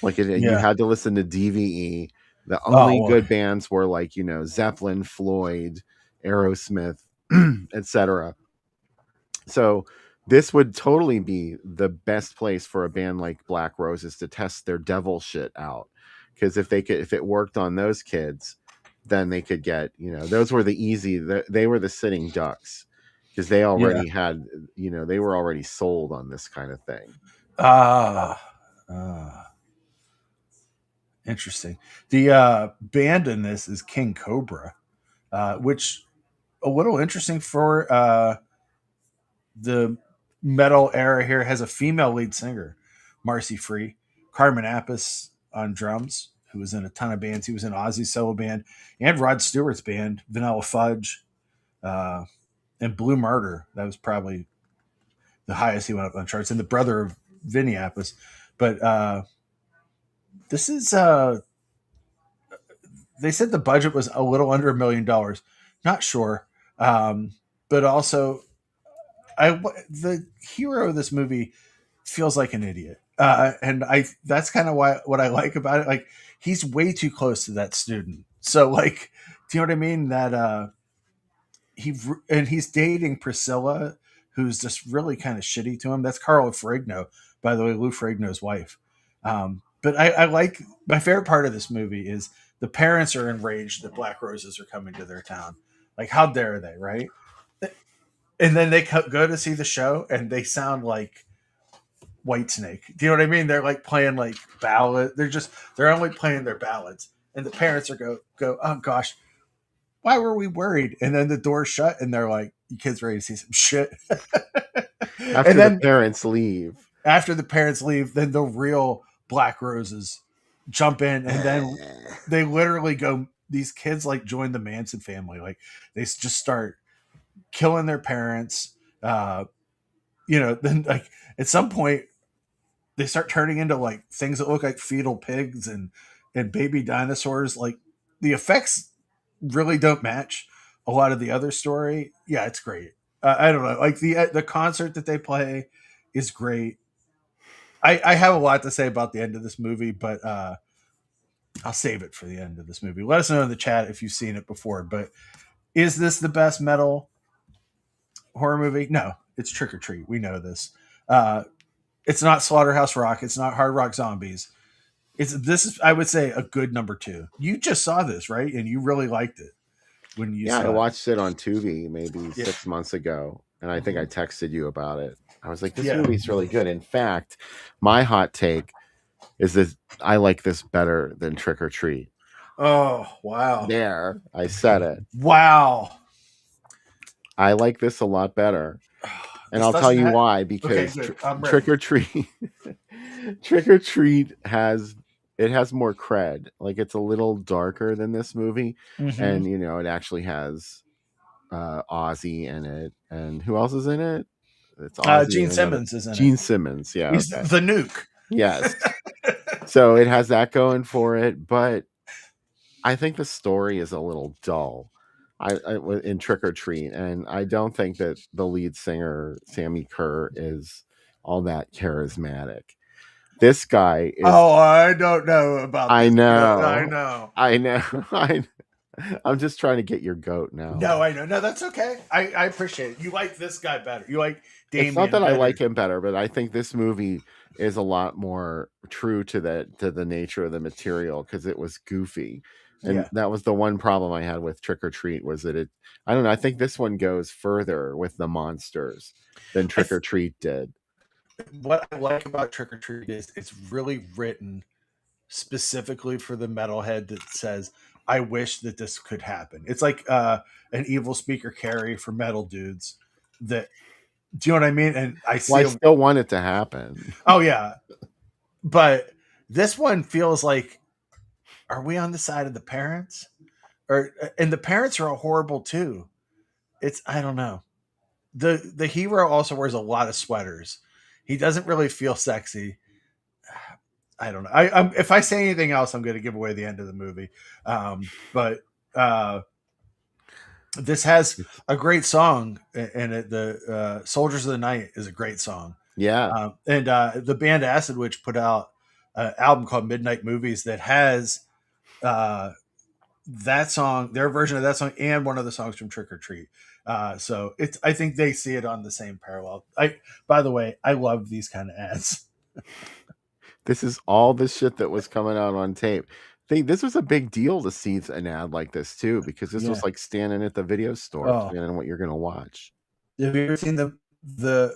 Like you Yeah. had to listen to DVE. The Oh only well, good bands were like, Zeppelin, Floyd, Aerosmith, etc. So this would totally be the best place for a band like Black Roses to test their devil shit out. Because if it worked on those kids, then they could get, those were they were the sitting ducks, because they yeah. already had, they were already sold on this kind of thing. Ah. Interesting. The band in this is King Cobra, which a little interesting for the metal era here, has a female lead singer, Marcy Free, Carmen Apis on drums, who was in a ton of bands. He was in Ozzy's solo band and Rod Stewart's band, Vanilla Fudge, uh, and Blue Murder. That was probably the highest he went up on charts, and the brother of Vinny Apis. But this is they said the budget was a little under $1 million. Not sure, but also the hero of this movie feels like an idiot, and that's kind of what I like about it. Like he's way too close to that student. So like, do you know what I mean? That he's dating Priscilla, who's just really kind of shitty to him. That's Carla Ferrigno, by the way, Lou Ferrigno's wife. But I like, my favorite part of this movie is the parents are enraged that Black Roses are coming to their town. Like, how dare they, right? And then they go to see the show, and they sound like Whitesnake. Do you know what I mean? They're like playing like ballad. They're only playing their ballads, and the parents are go, oh gosh, why were we worried? And then the door's shut, and they're like, you kids ready to see some shit? After And the then parents leave. after the parents leave, then the real Black Roses jump in, and then they literally go. These kids like join the Manson family. Like they just start killing their parents. Then like at some point they start turning into like things that look like fetal pigs and baby dinosaurs. Like the effects really don't match a lot of the other story. Yeah, it's great. I don't know, like the concert that they play is great. I have a lot to say about the end of this movie, but I'll save it for the end of this movie. Let us know in the chat if you've seen it before. But is this the best metal horror movie? No, it's Trick or Treat. We know this. It's not Slaughterhouse Rock. It's not Hard Rock Zombies. This is, I would say, a good number 2. You just saw this, right? And you really liked it when you Yeah, I saw it. watched it on Tubi maybe Yeah. 6 months ago, and I think I texted you about it. I was like, this Yeah. movie's really good. In fact, my hot take is that I like this better than Trick or Treat. Oh, wow. There, I said it. Wow. I like this a lot better. And This I'll tell doesn't you have. why, Okay, because good. I'm ready. Trick or Treat Trick or Treat has more cred. Like it's a little darker than this movie. Mm-hmm. And it actually has Ozzy in it. And who else is in it? It's Ozzy Gene and another Simmons is in it. Gene Simmons. Yeah, He's okay. the nuke. Yes. So it has that going for it, but I think the story is a little dull. In Trick or Treat, and I don't think that the lead singer Sammy Kerr is all that charismatic. This guy is. Oh, I don't know about I this. I know. know. I know. I'm just trying to get your goat now. No, I know. No, that's okay. I appreciate it. You like this guy better. You like Damien It's not that better. I like him better, but I think this movie is a lot more true to the nature of the material because it was goofy. And Yeah. that was the one problem I had with Trick or Treat was that I don't know, I think this one goes further with the monsters than Trick or Treat did. What I like about Trick or Treat is it's really written specifically for the metalhead that says, I wish that this could happen. It's like an evil speaker carry for metal dudes that, do you know what I mean? And I see Well, I still want it to happen. oh yeah. But this one feels like, are we on the side of the parents? And the parents are horrible too. I don't know. The hero also wears a lot of sweaters. He doesn't really feel sexy. I don't know. If I say anything else, I'm going to give away the end of the movie. But this has a great song in it. The "Soldiers of the Night" is a great song. Yeah. And the band Acid Witch put out an album called Midnight Movies that has that song, their version of that song, and one of the songs from Trick or Treat. So I think they see it on the same parallel. By the way, I love these kind of ads. This is all the shit that was coming out on tape. This was a big deal to see an ad like this too, because this was like standing at the video store, planning what you're going to watch. Have you ever seen the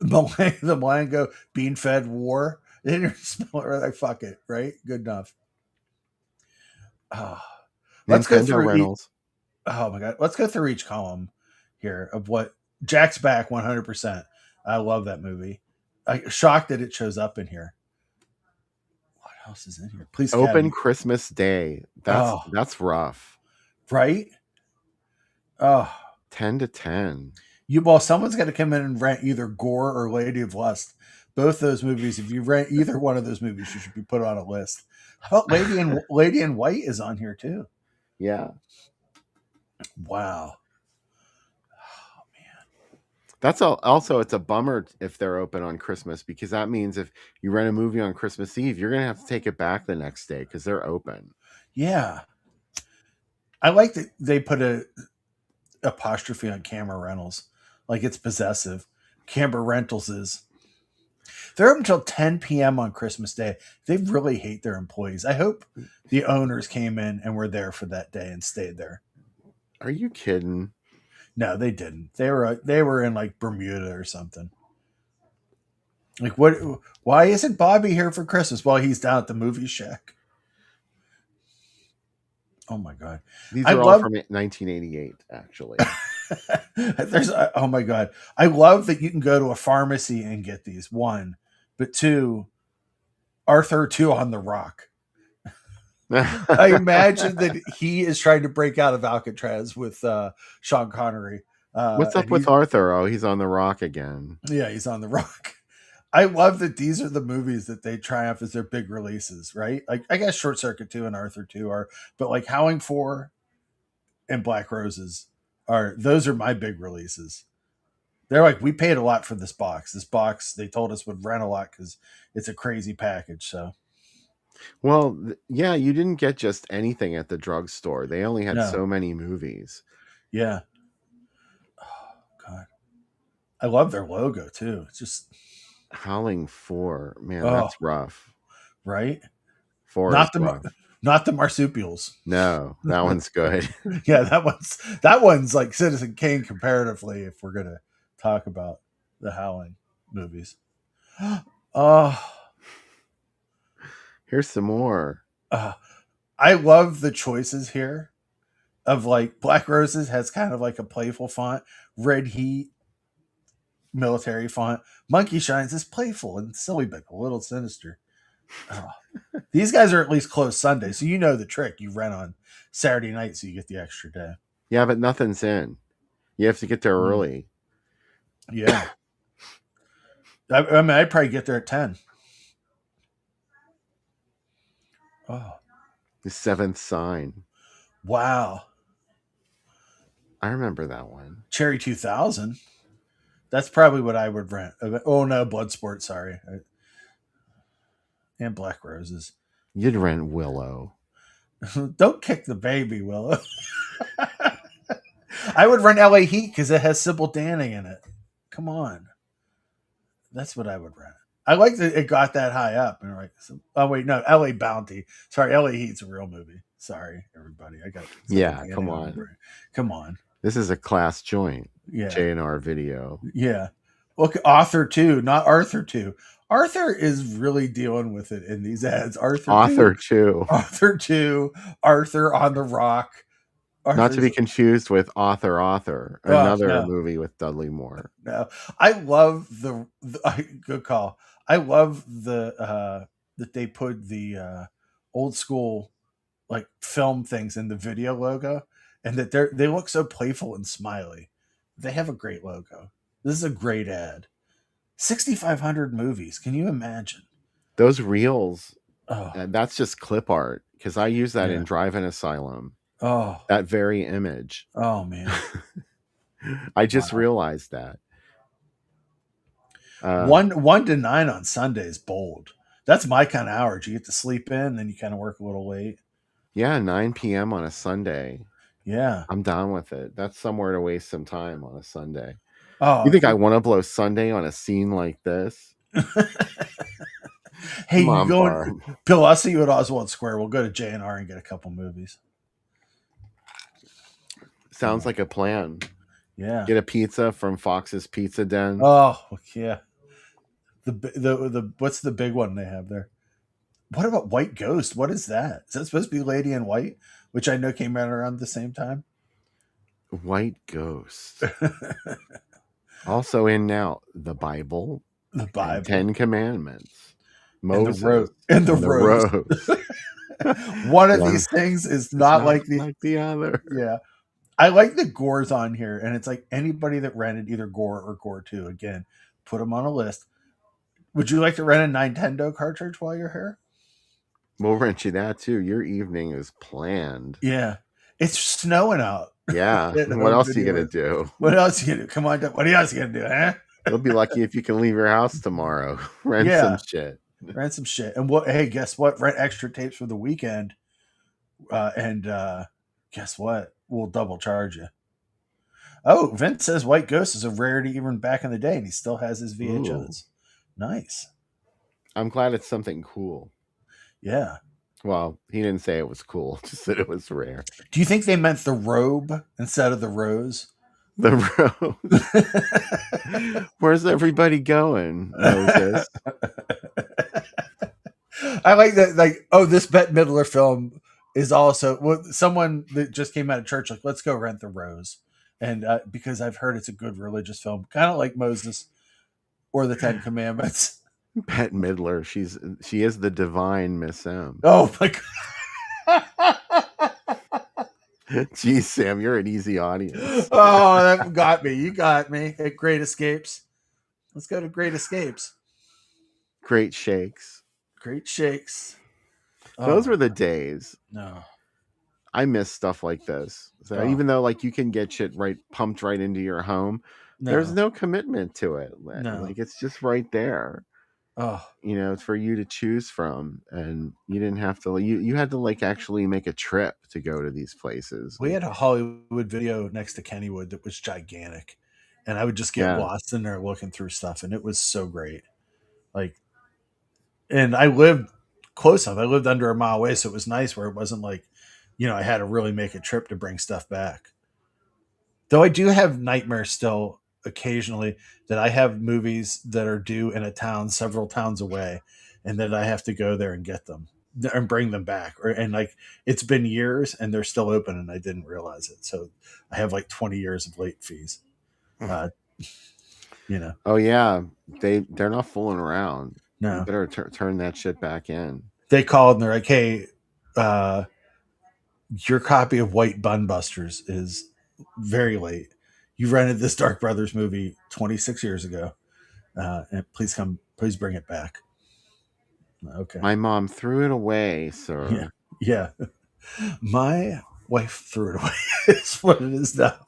Malango bean fed war? They didn't smell it right. Like, fuck it, right? Good enough. Let's go through Reynolds. Oh my god, let's go through each column here of what Jack's back 100%. I love that movie. I'm shocked that it shows up in here. What else is in here? Please, Open Kevin. Christmas Day. That's rough, right? Oh, 10 to 10. Someone's got to come in and rent either Gore or Lady of Lust. Both those movies. If you rent either one of those movies, you should be put on a list. How about Lady in White is on here too? Yeah. Wow. That's also, it's a bummer if they're open on Christmas, because that means if you rent a movie on Christmas Eve, you're going to have to take it back the next day because they're open. Yeah. I like that they put a apostrophe on Camera Rentals. Like it's possessive. Camera Rentals is. They're up until 10 p.m. on Christmas Day. They really hate their employees. I hope the owners came in and were there for that day and stayed there. Are you kidding? No, they didn't. They were in like Bermuda or something. Like what? Why isn't Bobby here for Christmas? Well, he's down at the movie shack. Oh my god! These are all from 1988, actually. Oh my god! I love that you can go to a pharmacy and get these. One, but two, Arthur 2 on the Rock. I imagine that he is trying to break out of Alcatraz with Sean Connery. What's up with Arthur? Oh, he's on the Rock again. Yeah, he's on the Rock. I love that these are the movies that they triumph as their big releases, right? Like I guess Short Circuit 2 and Arthur 2 are, but like Howling 4 and Black Roses those are my big releases. They're like, we paid a lot for this box. This box they told us would rent a lot because it's a crazy package. So well, yeah, you didn't get just anything at the drugstore. They only had so many movies. Yeah. Oh god. I love their logo too. It's just Howling 4. Man, that's rough. Right? 4 Not is rough. Not the marsupials. No, that one's good. Yeah, that one's like Citizen Kane comparatively. If we're gonna talk about the Howling movies, oh, Here's some more. I love the choices here. Of like Black Roses has kind of like a playful font, Red Heat military font, Monkey Shines is playful and silly but a little sinister. Oh. These guys are at least closed Sunday, so you know the trick. You rent on Saturday night, so you get the extra day. Yeah, but nothing's in. You have to get there early. Yeah. I mean, I'd probably get there at 10. Oh. The Seventh Sign. Wow. I remember that one. Cherry 2000. That's probably what I would rent. Oh, no, Bloodsport, sorry. And Black Roses. You'd rent Willow. Don't kick the baby, Willow. I would rent LA Heat because it has Sybil Danning in it. Come on. That's what I would rent. I like that it got that high up. And like, oh wait, no, LA Bounty. Sorry, LA Heat's a real movie. Sorry, everybody. I got come on. Come on. This is a class joint. Yeah. J&R Video. Yeah. Look, Author 2, not Arthur 2. Arthur is really dealing with it in these ads. Author 2. Arthur 2. Arthur on the Rock. Not to be confused with Author, another movie with Dudley Moore. No, I love the good call. I love the that they put the old school like film things in the video logo, and that they look so playful and smiley. They have a great logo. This is a great ad. 6,500 movies. Can you imagine those reels? Oh, that's just clip art because I use that in Drive-In Asylum. Oh, that very image. Oh man, I just realized that. 1 to 9 on Sunday is bold. That's my kind of hours. You get to sleep in, then you kind of work a little late. Yeah, 9 p.m. on a Sunday. Yeah, I'm down with it. That's somewhere to waste some time on a Sunday. Oh, you think I want to blow Sunday on a scene like this? Hey, you going? Bill, I'll see you at Oswald Square. We'll go to J&R and get a couple movies. Sounds like a plan. Yeah. Get a pizza from Fox's Pizza Den. Oh, yeah. The what's the big one they have there? What about White Ghost? What is that? Is that supposed to be Lady in White, which I know came out around the same time? White Ghost. Also in now, the Bible. The Bible. 10 Commandments. Moses. And the Rose. One of these things is not like the other. Yeah. I like the Gores on here, and it's like anybody that rented either Gore or Gore 2, again, put them on a list. Would you like to rent a Nintendo cartridge while you're here? We'll rent you that too. Your evening is planned. Yeah. It's snowing out. Yeah. What else are you going to do? What else are you going to do? Come on. What else are you going to do, huh? You'll be lucky if you can leave your house tomorrow. Rent some shit. Rent some shit. And hey, guess what? Rent extra tapes for the weekend. And guess what? We'll double charge you. Oh, Vince says White Ghost is a rarity even back in the day, and he still has his VHS. Ooh. Nice. I'm glad it's something cool. Yeah. Well, he didn't say it was cool, just that it was rare. Do you think they meant the robe instead of the rose? The rose. Where's everybody going, Moses? I like that. Like, oh, this Bette Midler film is also someone that just came out of church. Like, let's go rent the Rose, and because I've heard it's a good religious film, kind of like Moses or the 10 Commandments. Bette Midler, she is the divine Miss M. Oh my god! Geez, Sam, you're an easy audience. Oh, that got me. You got me at Great Escapes. Let's go to Great Escapes. Great Shakes. Great Shakes. Those were the days. No. I miss stuff like this. So even though like you can get shit pumped right into your home, there's no commitment to it. No. Like it's just right there. Oh. You know, it's for you to choose from, and you didn't have to. You had to like actually make a trip to go to these places. We had a Hollywood Video next to Kennywood that was gigantic, and I would just get lost in there looking through stuff, and it was so great. Like, and I lived close enough. I lived under a mile away, so it was nice where it wasn't like, I had to really make a trip to bring stuff back. Though I do have nightmares still occasionally that I have movies that are due in a town several towns away, and that I have to go there and get them and bring them back. And like, it's been years and they're still open and I didn't realize it. So I have like 20 years of late fees. Oh yeah, they're not fooling around. No. You better turn that shit back in. They called and they're like, hey, your copy of White Bun Busters is very late. You rented this Dark Brothers movie 26 years ago. And please bring it back. Okay. My mom threw it away, sir. Yeah. My wife threw it away. It's what it is now.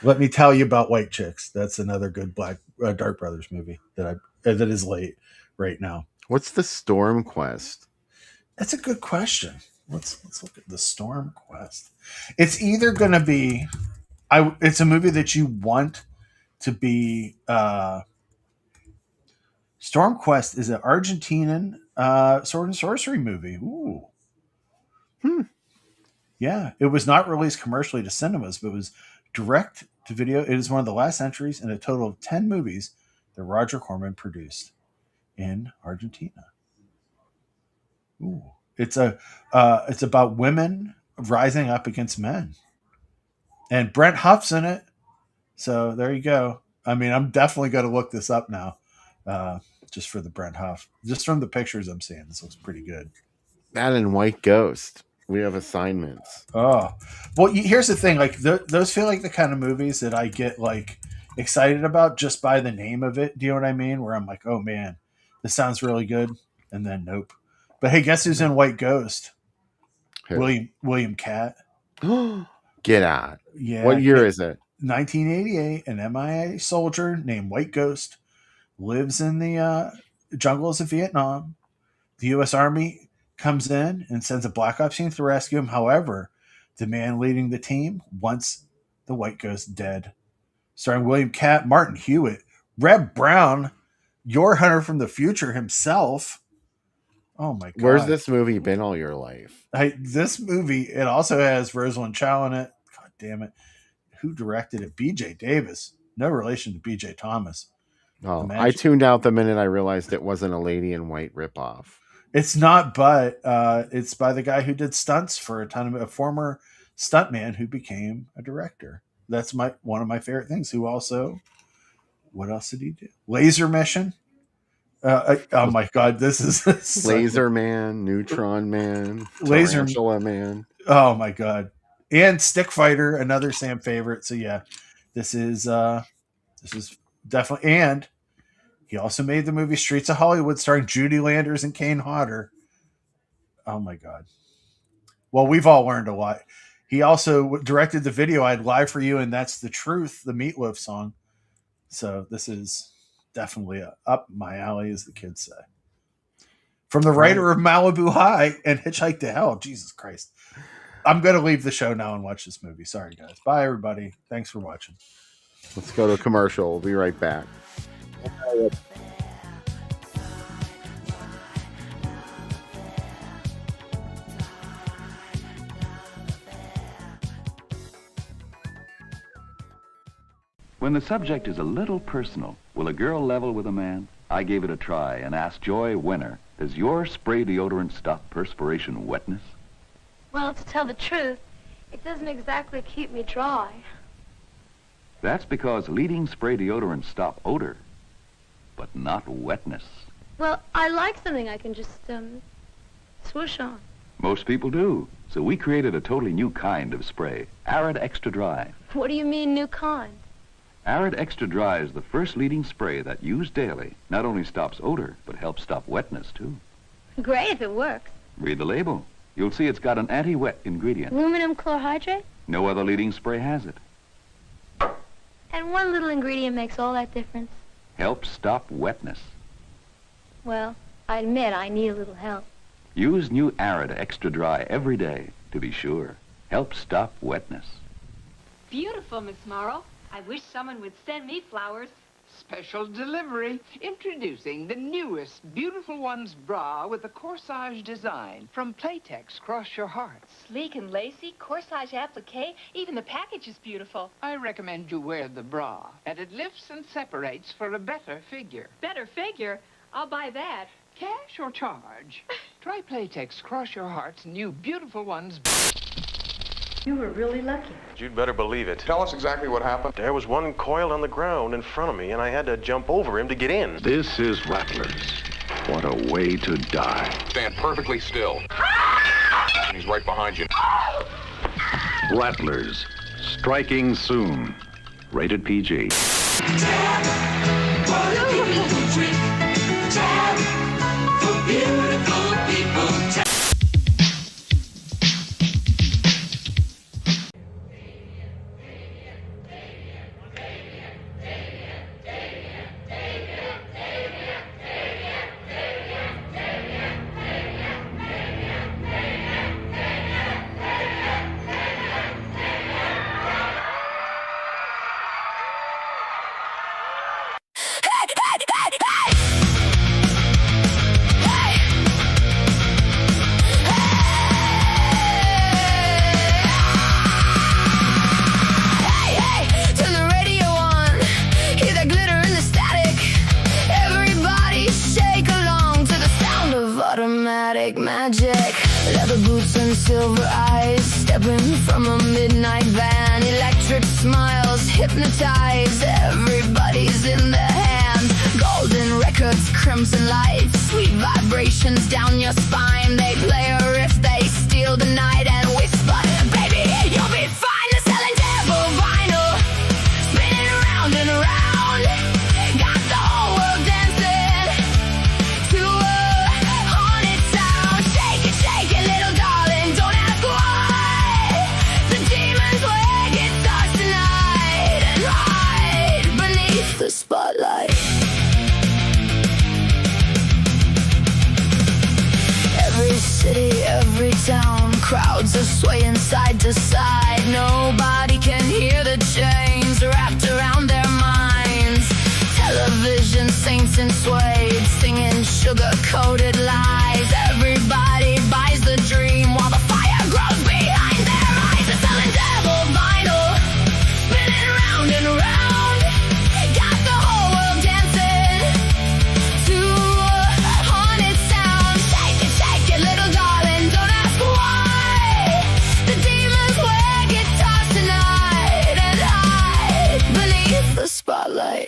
Let me tell you about White Chicks. That's another good Dark Brothers movie that is late right now. What's the Storm Quest? That's a good question. Let's look at the Storm Quest. It's either going to be, it's a movie that you want to be. Storm Quest is an Argentinian sword and sorcery movie. Ooh. Yeah, it was not released commercially to cinemas, but it was direct to video. It is one of the last entries in a total of 10 movies that Roger Corman produced in Argentina. Ooh. It's about women rising up against men. And Brent Huff's in it. So there you go. I mean, I'm definitely going to look this up now. Just for the Brent Huff. Just from the pictures I'm seeing, this looks pretty good. That and White Ghost. We have assignments. Oh, well, here's the thing. Like those feel like the kind of movies that I get like excited about just by the name of it. Do you know what I mean? Where I'm like, oh man, this sounds really good. And then nope. But hey, guess who's in White Ghost? Who? William Catt. Get out. Yeah. What year is it? 1988. An MIA soldier named White Ghost lives in the jungles of Vietnam. The U.S. Army comes in and sends a black ops team to rescue him. However, the man leading the team wants the White Ghost dead. Starring William Catt, Martin Hewitt, Reb Brown, your Hunter from the Future himself. Oh my God. Where's this movie been all your life? This movie, it also has Rosalind Chow in it. God damn it. Who directed it? B.J. Davis. No relation to B.J. Thomas. Oh, I tuned out the minute I realized it wasn't a Lady in White ripoff. It's not, but it's by the guy who did stunts for a former stuntman who became a director. That's one of my favorite things. Who also, what else did he do? Laser Mission. Oh my God, this is Laser Man, Neutron Man, Tarantula Man. Oh my God, and Stick Fighter, another Sam favorite. So yeah, this is definitely. And he also made the movie Streets of Hollywood, starring Judy Landers and Kane Hodder. Oh my God. Well, we've all learned a lot. He also directed the video I had Live for You, and That's the Truth, the Meatloaf song. So this is definitely up my alley, as the kids say. From the writer of Malibu High and Hitchhike to Hell. Jesus Christ. I'm going to leave the show now and watch this movie. Sorry, guys. Bye, everybody. Thanks for watching. Let's go to a commercial. We'll be right back. When the subject is a little personal, will a girl level with a man? I gave it a try and asked Joy Winner, does your spray deodorant stop perspiration wetness? Well, to tell the truth, it doesn't exactly keep me dry. That's because leading spray deodorants stop odor, but not wetness. Well, I like something I can just, swoosh on. Most people do. So we created a totally new kind of spray, Arid Extra Dry. What do you mean, new kind? Arid Extra Dry is the first leading spray that, used daily, not only stops odor, but helps stop wetness, too. Great if it works. Read the label. You'll see it's got an anti-wet ingredient. Aluminum chlorhydrate? No other leading spray has it. And one little ingredient makes all that difference. Helps stop wetness. Well, I admit I need a little help. Use new Arid Extra Dry every day, to be sure. Helps stop wetness. Beautiful, Miss Morrow. I wish someone would send me flowers Special delivery. Introducing the newest Beautiful Ones bra with the corsage design from Playtex. Cross your hearts. Sleek and lacy, corsage applique, even the package is beautiful. I recommend you wear the bra, and it lifts and separates for a better figure. Better figure? I'll buy that. Cash or charge? Try Playtex Cross Your Heart's new Beautiful Ones. You were really lucky. You'd better believe it. Tell us exactly what happened. There was one coiled on the ground in front of me, and I had to jump over him to get in. This is Rattlers. What a way to die. Stand perfectly still. He's right behind you. Rattlers. Striking soon. Rated PG. Magic, leather boots and silver eyes, stepping from a midnight van, electric smiles hypnotize, everybody's in their hands, golden records, crimson lights, sweet vibrations down your spine, they play a riff, they steal the night and whisper, baby, you'll be fine, they're selling devil vinyl, spinning around and around, got the whole world dancing to a haunted sound. Shake it, little darling, don't ask why. The demons wear guitars tonight and hide beneath the spotlight. Every city, every town, crowds are swaying side to side. Nobody can hear the chains wrapped around their minds. Television saints in suede, singing sugar-coated lies. Everybody buys the dream while the fire grows behind their eyes. They're selling devil vinyl, spinning round and round. Got the whole world dancing to a haunted sound. Shake it, little darling, don't ask why. The demons wear guitars tonight and hide beneath the spotlight.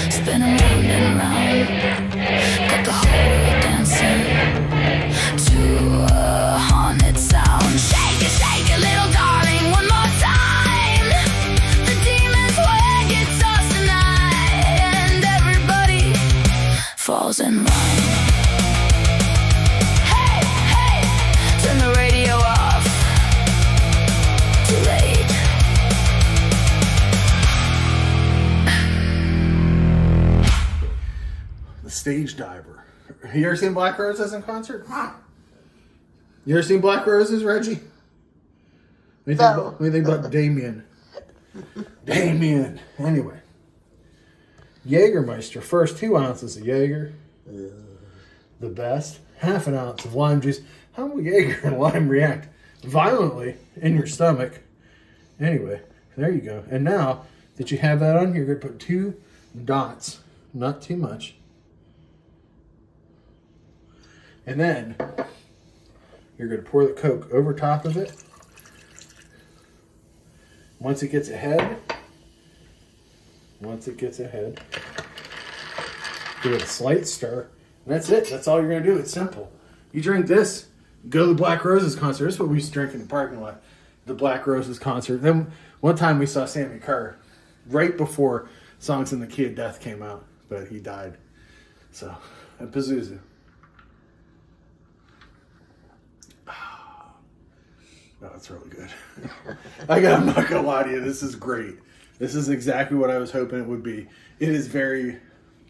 Spin around and around, got the whole world dancing to a haunted sound. Shake it, little darling, one more time. The demons wear guitars tonight, and everybody falls in line. Hey, turn the radio off. Too late. Stage diver. You ever seen Black Roses in concert? You ever seen Black Roses, Reggie? What do you think about Damien? Damien. Anyway. Jägermeister. First 2 ounces of Jaeger. The best. Half an ounce of lime juice. How will Jaeger and lime react violently in your stomach? Anyway, there you go. And now that you have that on, you're going to put 2 dots. Not too much. And then you're going to pour the Coke over top of it. Once it gets ahead, give it a slight stir. And that's it. That's all you're going to do. It's simple. You drink this, go to the Black Roses concert. This is what we used to drink in the parking lot. the Black Roses concert. Then one time we saw Sammy Kerr right before Songs in the Key of Death came out, but he died. So, at Pazuzu. Oh, that's really good. I'm not gonna lie to you. This is great. This is exactly what I was hoping it would be. It is very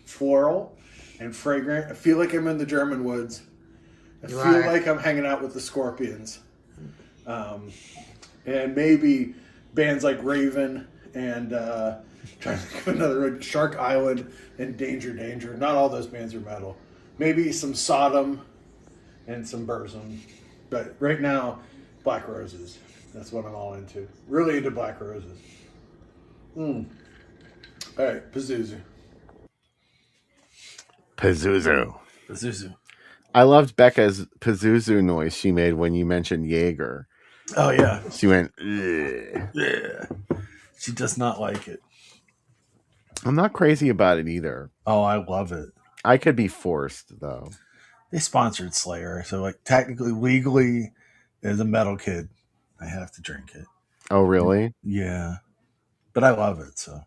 floral and fragrant. I feel like I'm in the German woods. I feel like I'm hanging out with the Scorpions. And maybe bands like Raven and trying to think of another, Shark Island and Danger. Not all those bands are metal. Maybe some Sodom and some Burzum. But right now, Black Roses. That's what I'm all into. Really into Black Roses. All right, Pazuzu. Pazuzu. I loved Becca's Pazuzu noise she made when you mentioned Jaeger. Oh, yeah. She went, ugh. Yeah. She does not like it. I'm not crazy about it either. Oh, I love it. I could be forced, though. They sponsored Slayer, so like technically, legally, as a metal kid, I have to drink it. Oh, really? Yeah. But I love it, so.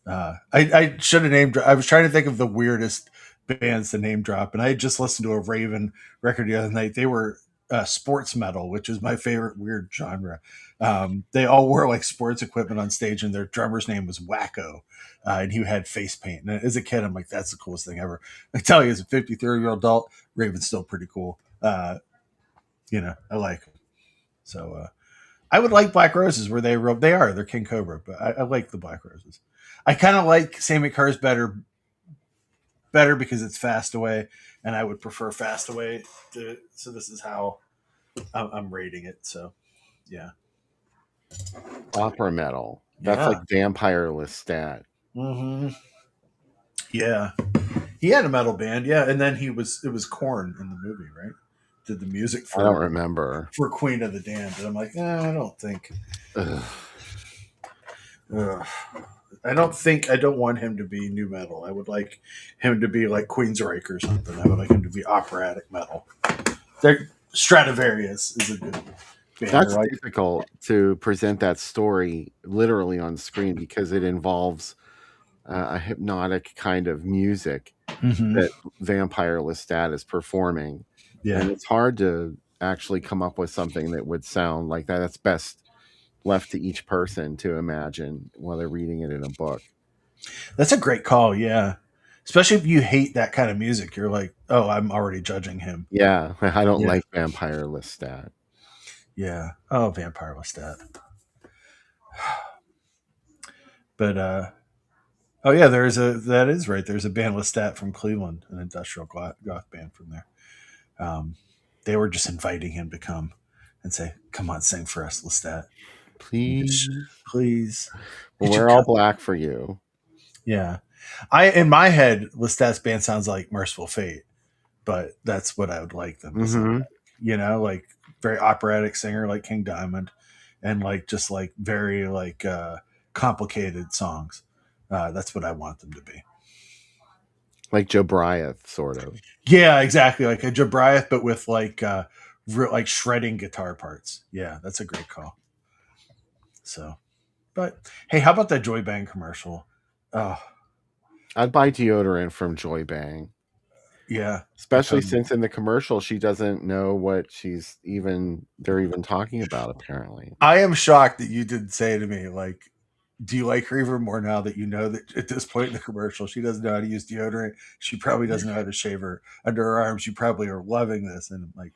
I should have named. I was trying to think of the weirdest bands to name drop, and I had just listened to a Raven record the other night. They were sports metal, which is my favorite weird genre. They all wore like sports equipment on stage, and their drummer's name was Wacko, and he had face paint. And as a kid, I'm like, that's the coolest thing ever. I tell you, as a 53-year-old adult, Raven's still pretty cool. I like them. So I would like Black Roses where they're King Cobra, but I like the Black Roses. I kind of like Sammy Kerr's better because it's Fast Away, and I would prefer Fast Away. So this is how I'm rating it. So, yeah. Opera metal. That's like Vampire Lestat. Mm-hmm. Yeah. He had a metal band, yeah, and then it was Korn in the movie, right? Did the music for I don't remember. For Queen of the Damned. And I'm like, I don't think. I don't want him to be new metal. I would like him to be like Queensryche or something. I would like him to be operatic metal. Stradivarius is a good band. That's difficult to present that story literally on screen because it involves a hypnotic kind of music that Vampire Lestat is performing. Yeah. And it's hard to actually come up with something that would sound like that. That's best left to each person to imagine while they're reading it in a book. That's a great call, yeah. Especially if you hate that kind of music. You're like, oh, I'm already judging him. Yeah, I don't like Vampire Lestat. Yeah. Oh, Vampire Lestat. But, oh yeah, that is right. There's a band Lestat from Cleveland, an industrial goth band from there. They were just inviting him to come and say, come on, sing for us, Lestat. Please. Well, we're all black for you. Yeah. In my head, Lestat's band sounds like Merciful Fate, but that's what I would like them to sound like. Like very operatic singer like King Diamond and like just like very like complicated songs. That's what I want them to be. Like Jobriath, sort of. Yeah, exactly. Like a Jobriath, but with like like shredding guitar parts. Yeah, that's a great call. So, but hey, how about that Joy Bang commercial? Oh, I'd buy deodorant from Joy Bang. Yeah, especially since in the commercial she doesn't know what they're even talking about. Apparently, I am shocked that you didn't say to me like, "Do you like her even more now that you know that at this point in the commercial she doesn't know how to use deodorant? She probably doesn't know how to shave her under her arms. You probably are loving this." And I'm like,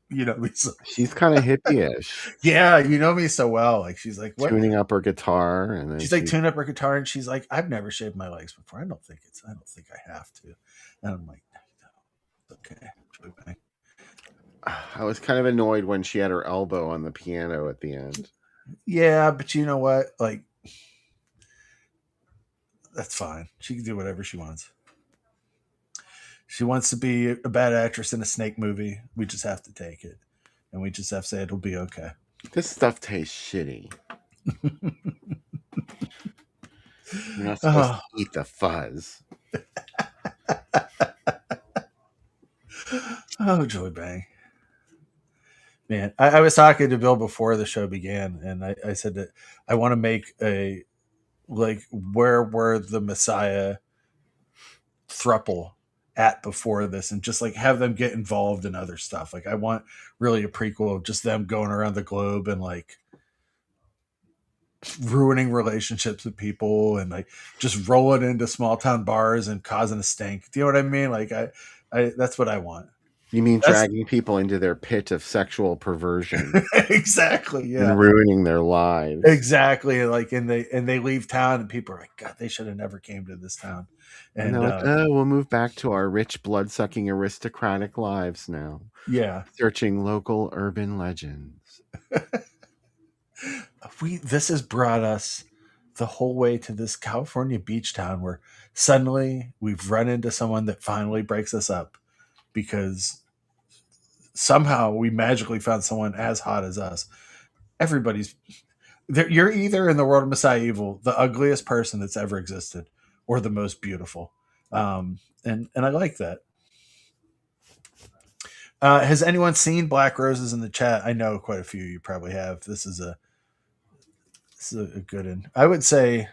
you know me so she's kind of hippie-ish. Yeah, you know me so well. Like she's like tuning up her guitar, and then she's like tuning up her guitar, and she's like, "I've never shaved my legs before. I don't think I have to." And I'm like, no, okay. I was kind of annoyed when she had her elbow on the piano at the end. Yeah, but you know what? Like, that's fine. She can do whatever she wants. She wants to be a bad actress in a snake movie. We just have to take it. And we just have to say it'll be okay. This stuff tastes shitty. You're not supposed to eat the fuzz. Oh, Joy Bang. Man, I was talking to Bill before the show began, and I said that I want to make a like where were the Messiah thruple at before this, and just like have them get involved in other stuff. Like I want really a prequel of just them going around the globe and like ruining relationships with people and like just rolling into small town bars and causing a stink. Do you know what I mean? Like I that's what I want. You mean That's dragging people into their pit of sexual perversion exactly, yeah. and ruining their lives? Exactly. Like and they leave town and people are like, God, they should have never came to this town. And And they're like, oh, we'll move back to our rich, blood-sucking, aristocratic lives now. yeah. Searching local urban legends. This has brought us the whole way to this California beach town where suddenly we've run into someone that finally breaks us up because somehow we magically found someone as hot as us. Everybody's you're either in the world of Messiah Evil the ugliest person that's ever existed or the most beautiful. And I like that. Has anyone seen Black Roses in the chat? I know quite a few. You probably have. This is a good one. I would say, I'm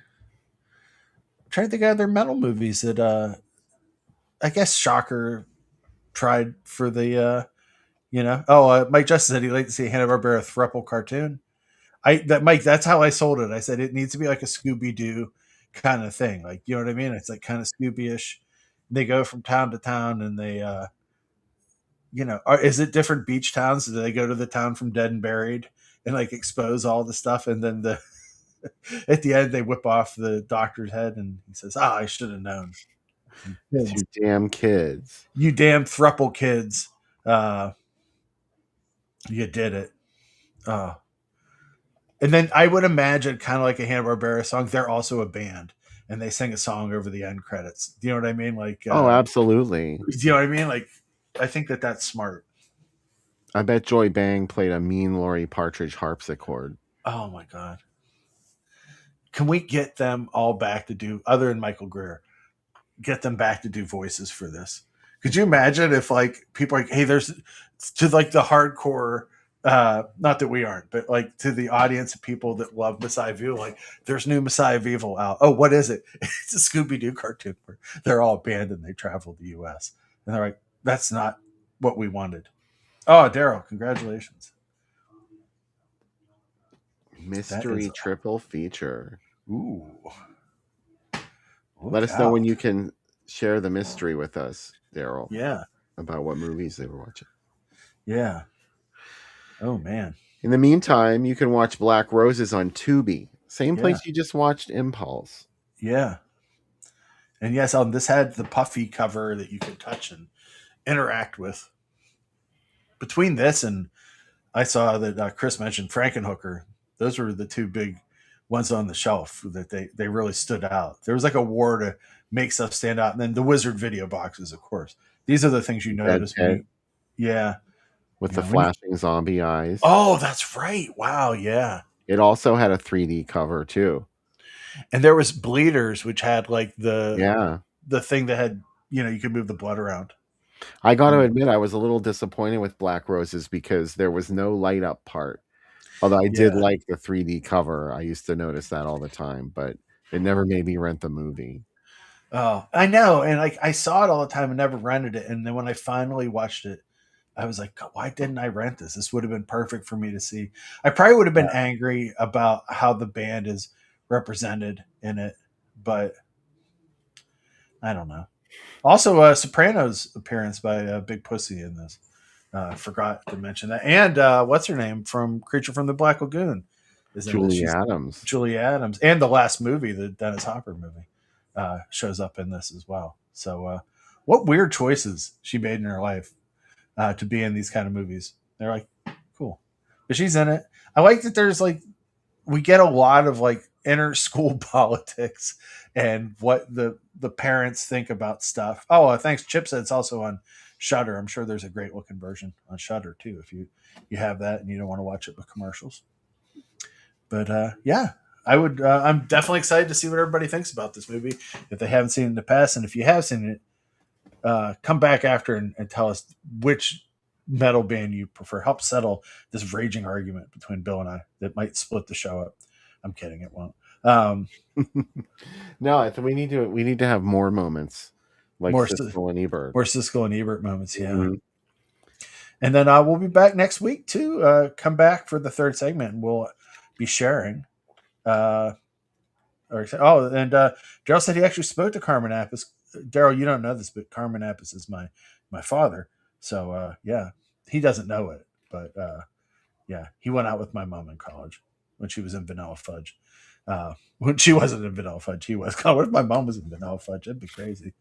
trying to think of other metal movies that I guess Shocker tried for the Mike Justice said he'd like to see a Hanna-Barbera thruple cartoon. Mike, that's how I sold it. I said it needs to be like a Scooby-Doo kind of thing. Like, you know what I mean? It's like kind of Scooby-ish. They go from town to town and they is it different beach towns? Do they go to the town from Dead and Buried and like expose all the stuff and then at the end they whip off the doctor's head and he says, I should have known. You damn kids. You damn thruple kids. You did it. And then I would imagine kind of like a Hanna-Barbera song, they're also a band and they sing a song over the end credits. Do you know what I mean? Like, absolutely. Do you know what I mean? Like, I think that's smart. I bet Joy Bang played a mean Laurie Partridge harpsichord. Oh my God. Can we get them all back to do, other than Michael Greer, get them back to do voices for this? Could you imagine if like people are like, hey, there's to like the hardcore, not that we aren't, but like to the audience of people that love Messiah of Evil, like there's new Messiah of Evil out. Oh, what is it? It's a Scooby-Doo cartoon where they're all banned and they travel to the US. And they're like, that's not what we wanted. Oh, Daryl, congratulations. Mystery triple feature. Ooh. Let us know when you can share the mystery with us, Daryl. Yeah. About what movies they were watching. Yeah. Oh, man. In the meantime, you can watch Black Roses on Tubi. Same place you just watched Impulse. Yeah. And yes, this had the puffy cover that you could touch and interact with. Between this and I saw that Chris mentioned Frankenhooker. Those were the two big ones on the shelf that they really stood out. There was like a war to make stuff stand out. And then the Wizard video boxes, of course. These are the things you notice. Yeah. With the flashing zombie eyes. Oh, that's right. Wow. Yeah. It also had a 3D cover too. And there was Bleeders, which had like the thing that had, you could move the blood around. I got to admit, I was a little disappointed with Black Roses because there was no light up part. Although I did like the 3D cover. I used to notice that all the time, but it never made me rent the movie. Oh, I know. And like I saw it all the time and never rented it. And then when I finally watched it, I was like, why didn't I rent this? This would have been perfect for me to see. I probably would have been angry about how the band is represented in it, but I don't know. Also, Sopranos appearance by Big Pussy in this. Forgot to mention that. And what's her name from Creature from the Black Lagoon? Julie Adams. Julie Adams. And the last movie, the Dennis Hopper movie, shows up in this as well. So what weird choices she made in her life to be in these kind of movies. They're like, cool. But she's in it. I like that there's like, we get a lot of like inner school politics and what the parents think about stuff. Oh, thanks. Chip said it's also on Shudder. I'm sure there's a great looking version on Shudder too, if you have that and you don't want to watch it with commercials. But I would. I'm definitely excited to see what everybody thinks about this movie if they haven't seen it in the past, and if you have seen it, come back after and tell us which metal band you prefer. Help settle this raging argument between Bill and I that might split the show up. I'm kidding, it won't. No, I think we need to have more moments like Siskel and Ebert. More Siskel and Ebert moments, yeah. Mm-hmm. And then we'll be back next week too. Come back for the third segment, and we'll be sharing. And Daryl said he actually spoke to Carmen Appice. Daryl, you don't know this, but Carmen Appice is my father. So yeah, he doesn't know it, but yeah, he went out with my mom in college when she was in Vanilla Fudge. When she wasn't in Vanilla Fudge, he was. God, what if my mom was in Vanilla Fudge? That'd be crazy,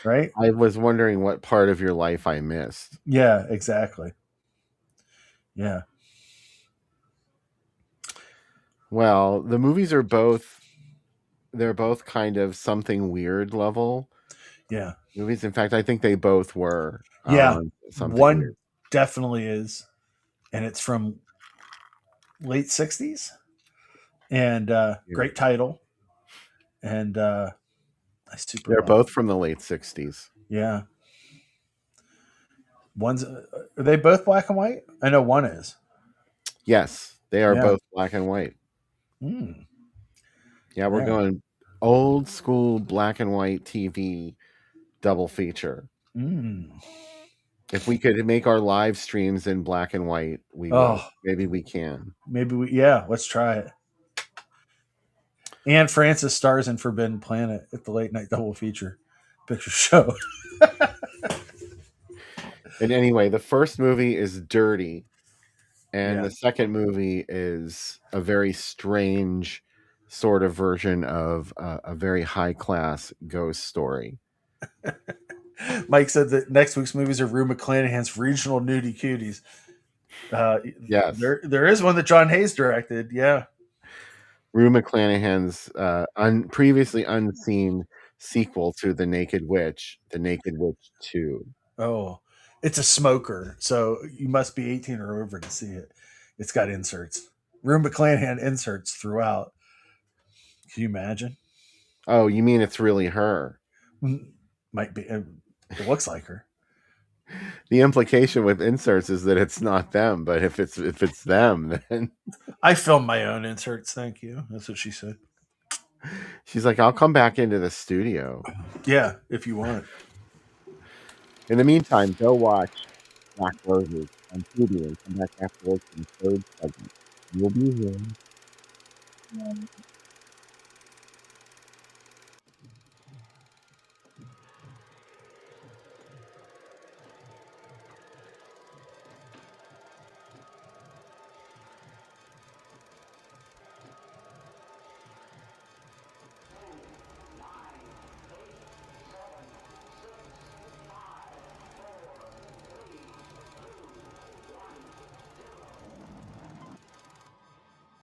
right? I was wondering what part of your life I missed. Yeah, exactly. Yeah. Well, the movies are they're both kind of something weird level. Yeah. Movies. In fact, I think they both were. Yeah. Something One weird. definitely is. And it's from late 60s. And great title. And I super They're love both it. from the late 60s. Yeah. One's are they both black and white? I know one is. Yes, they are both black and white. Mm. Yeah, we're going old school black and white TV double feature. Mm. If we could make our live streams in black and white, we would. Maybe we can. Maybe let's try it. Anne Francis stars in Forbidden Planet at the late night double feature picture show. And anyway, the first movie is dirty, and the second movie is a very strange sort of version of a very high class ghost story. Mike said that next week's movies are Rue McClanahan's Regional Nudie Cuties. Yes, there is one that John Hayes directed. Yeah, Rue McClanahan's previously unseen sequel to The Naked Witch 2. Oh, it's a smoker, so you must be 18 or over to see it. It's got inserts. Rue McClanahan inserts throughout. Can you imagine? Oh, you mean it's really her? Might be. It looks like her. The implication with inserts is that it's not them, but if it's them, then I filmed my own inserts. Thank you. That's what she said. She's like, I'll come back into the studio. Yeah, if you want. In the meantime, go watch Black Roses on TV and come back afterwards for the third segment. You'll be here.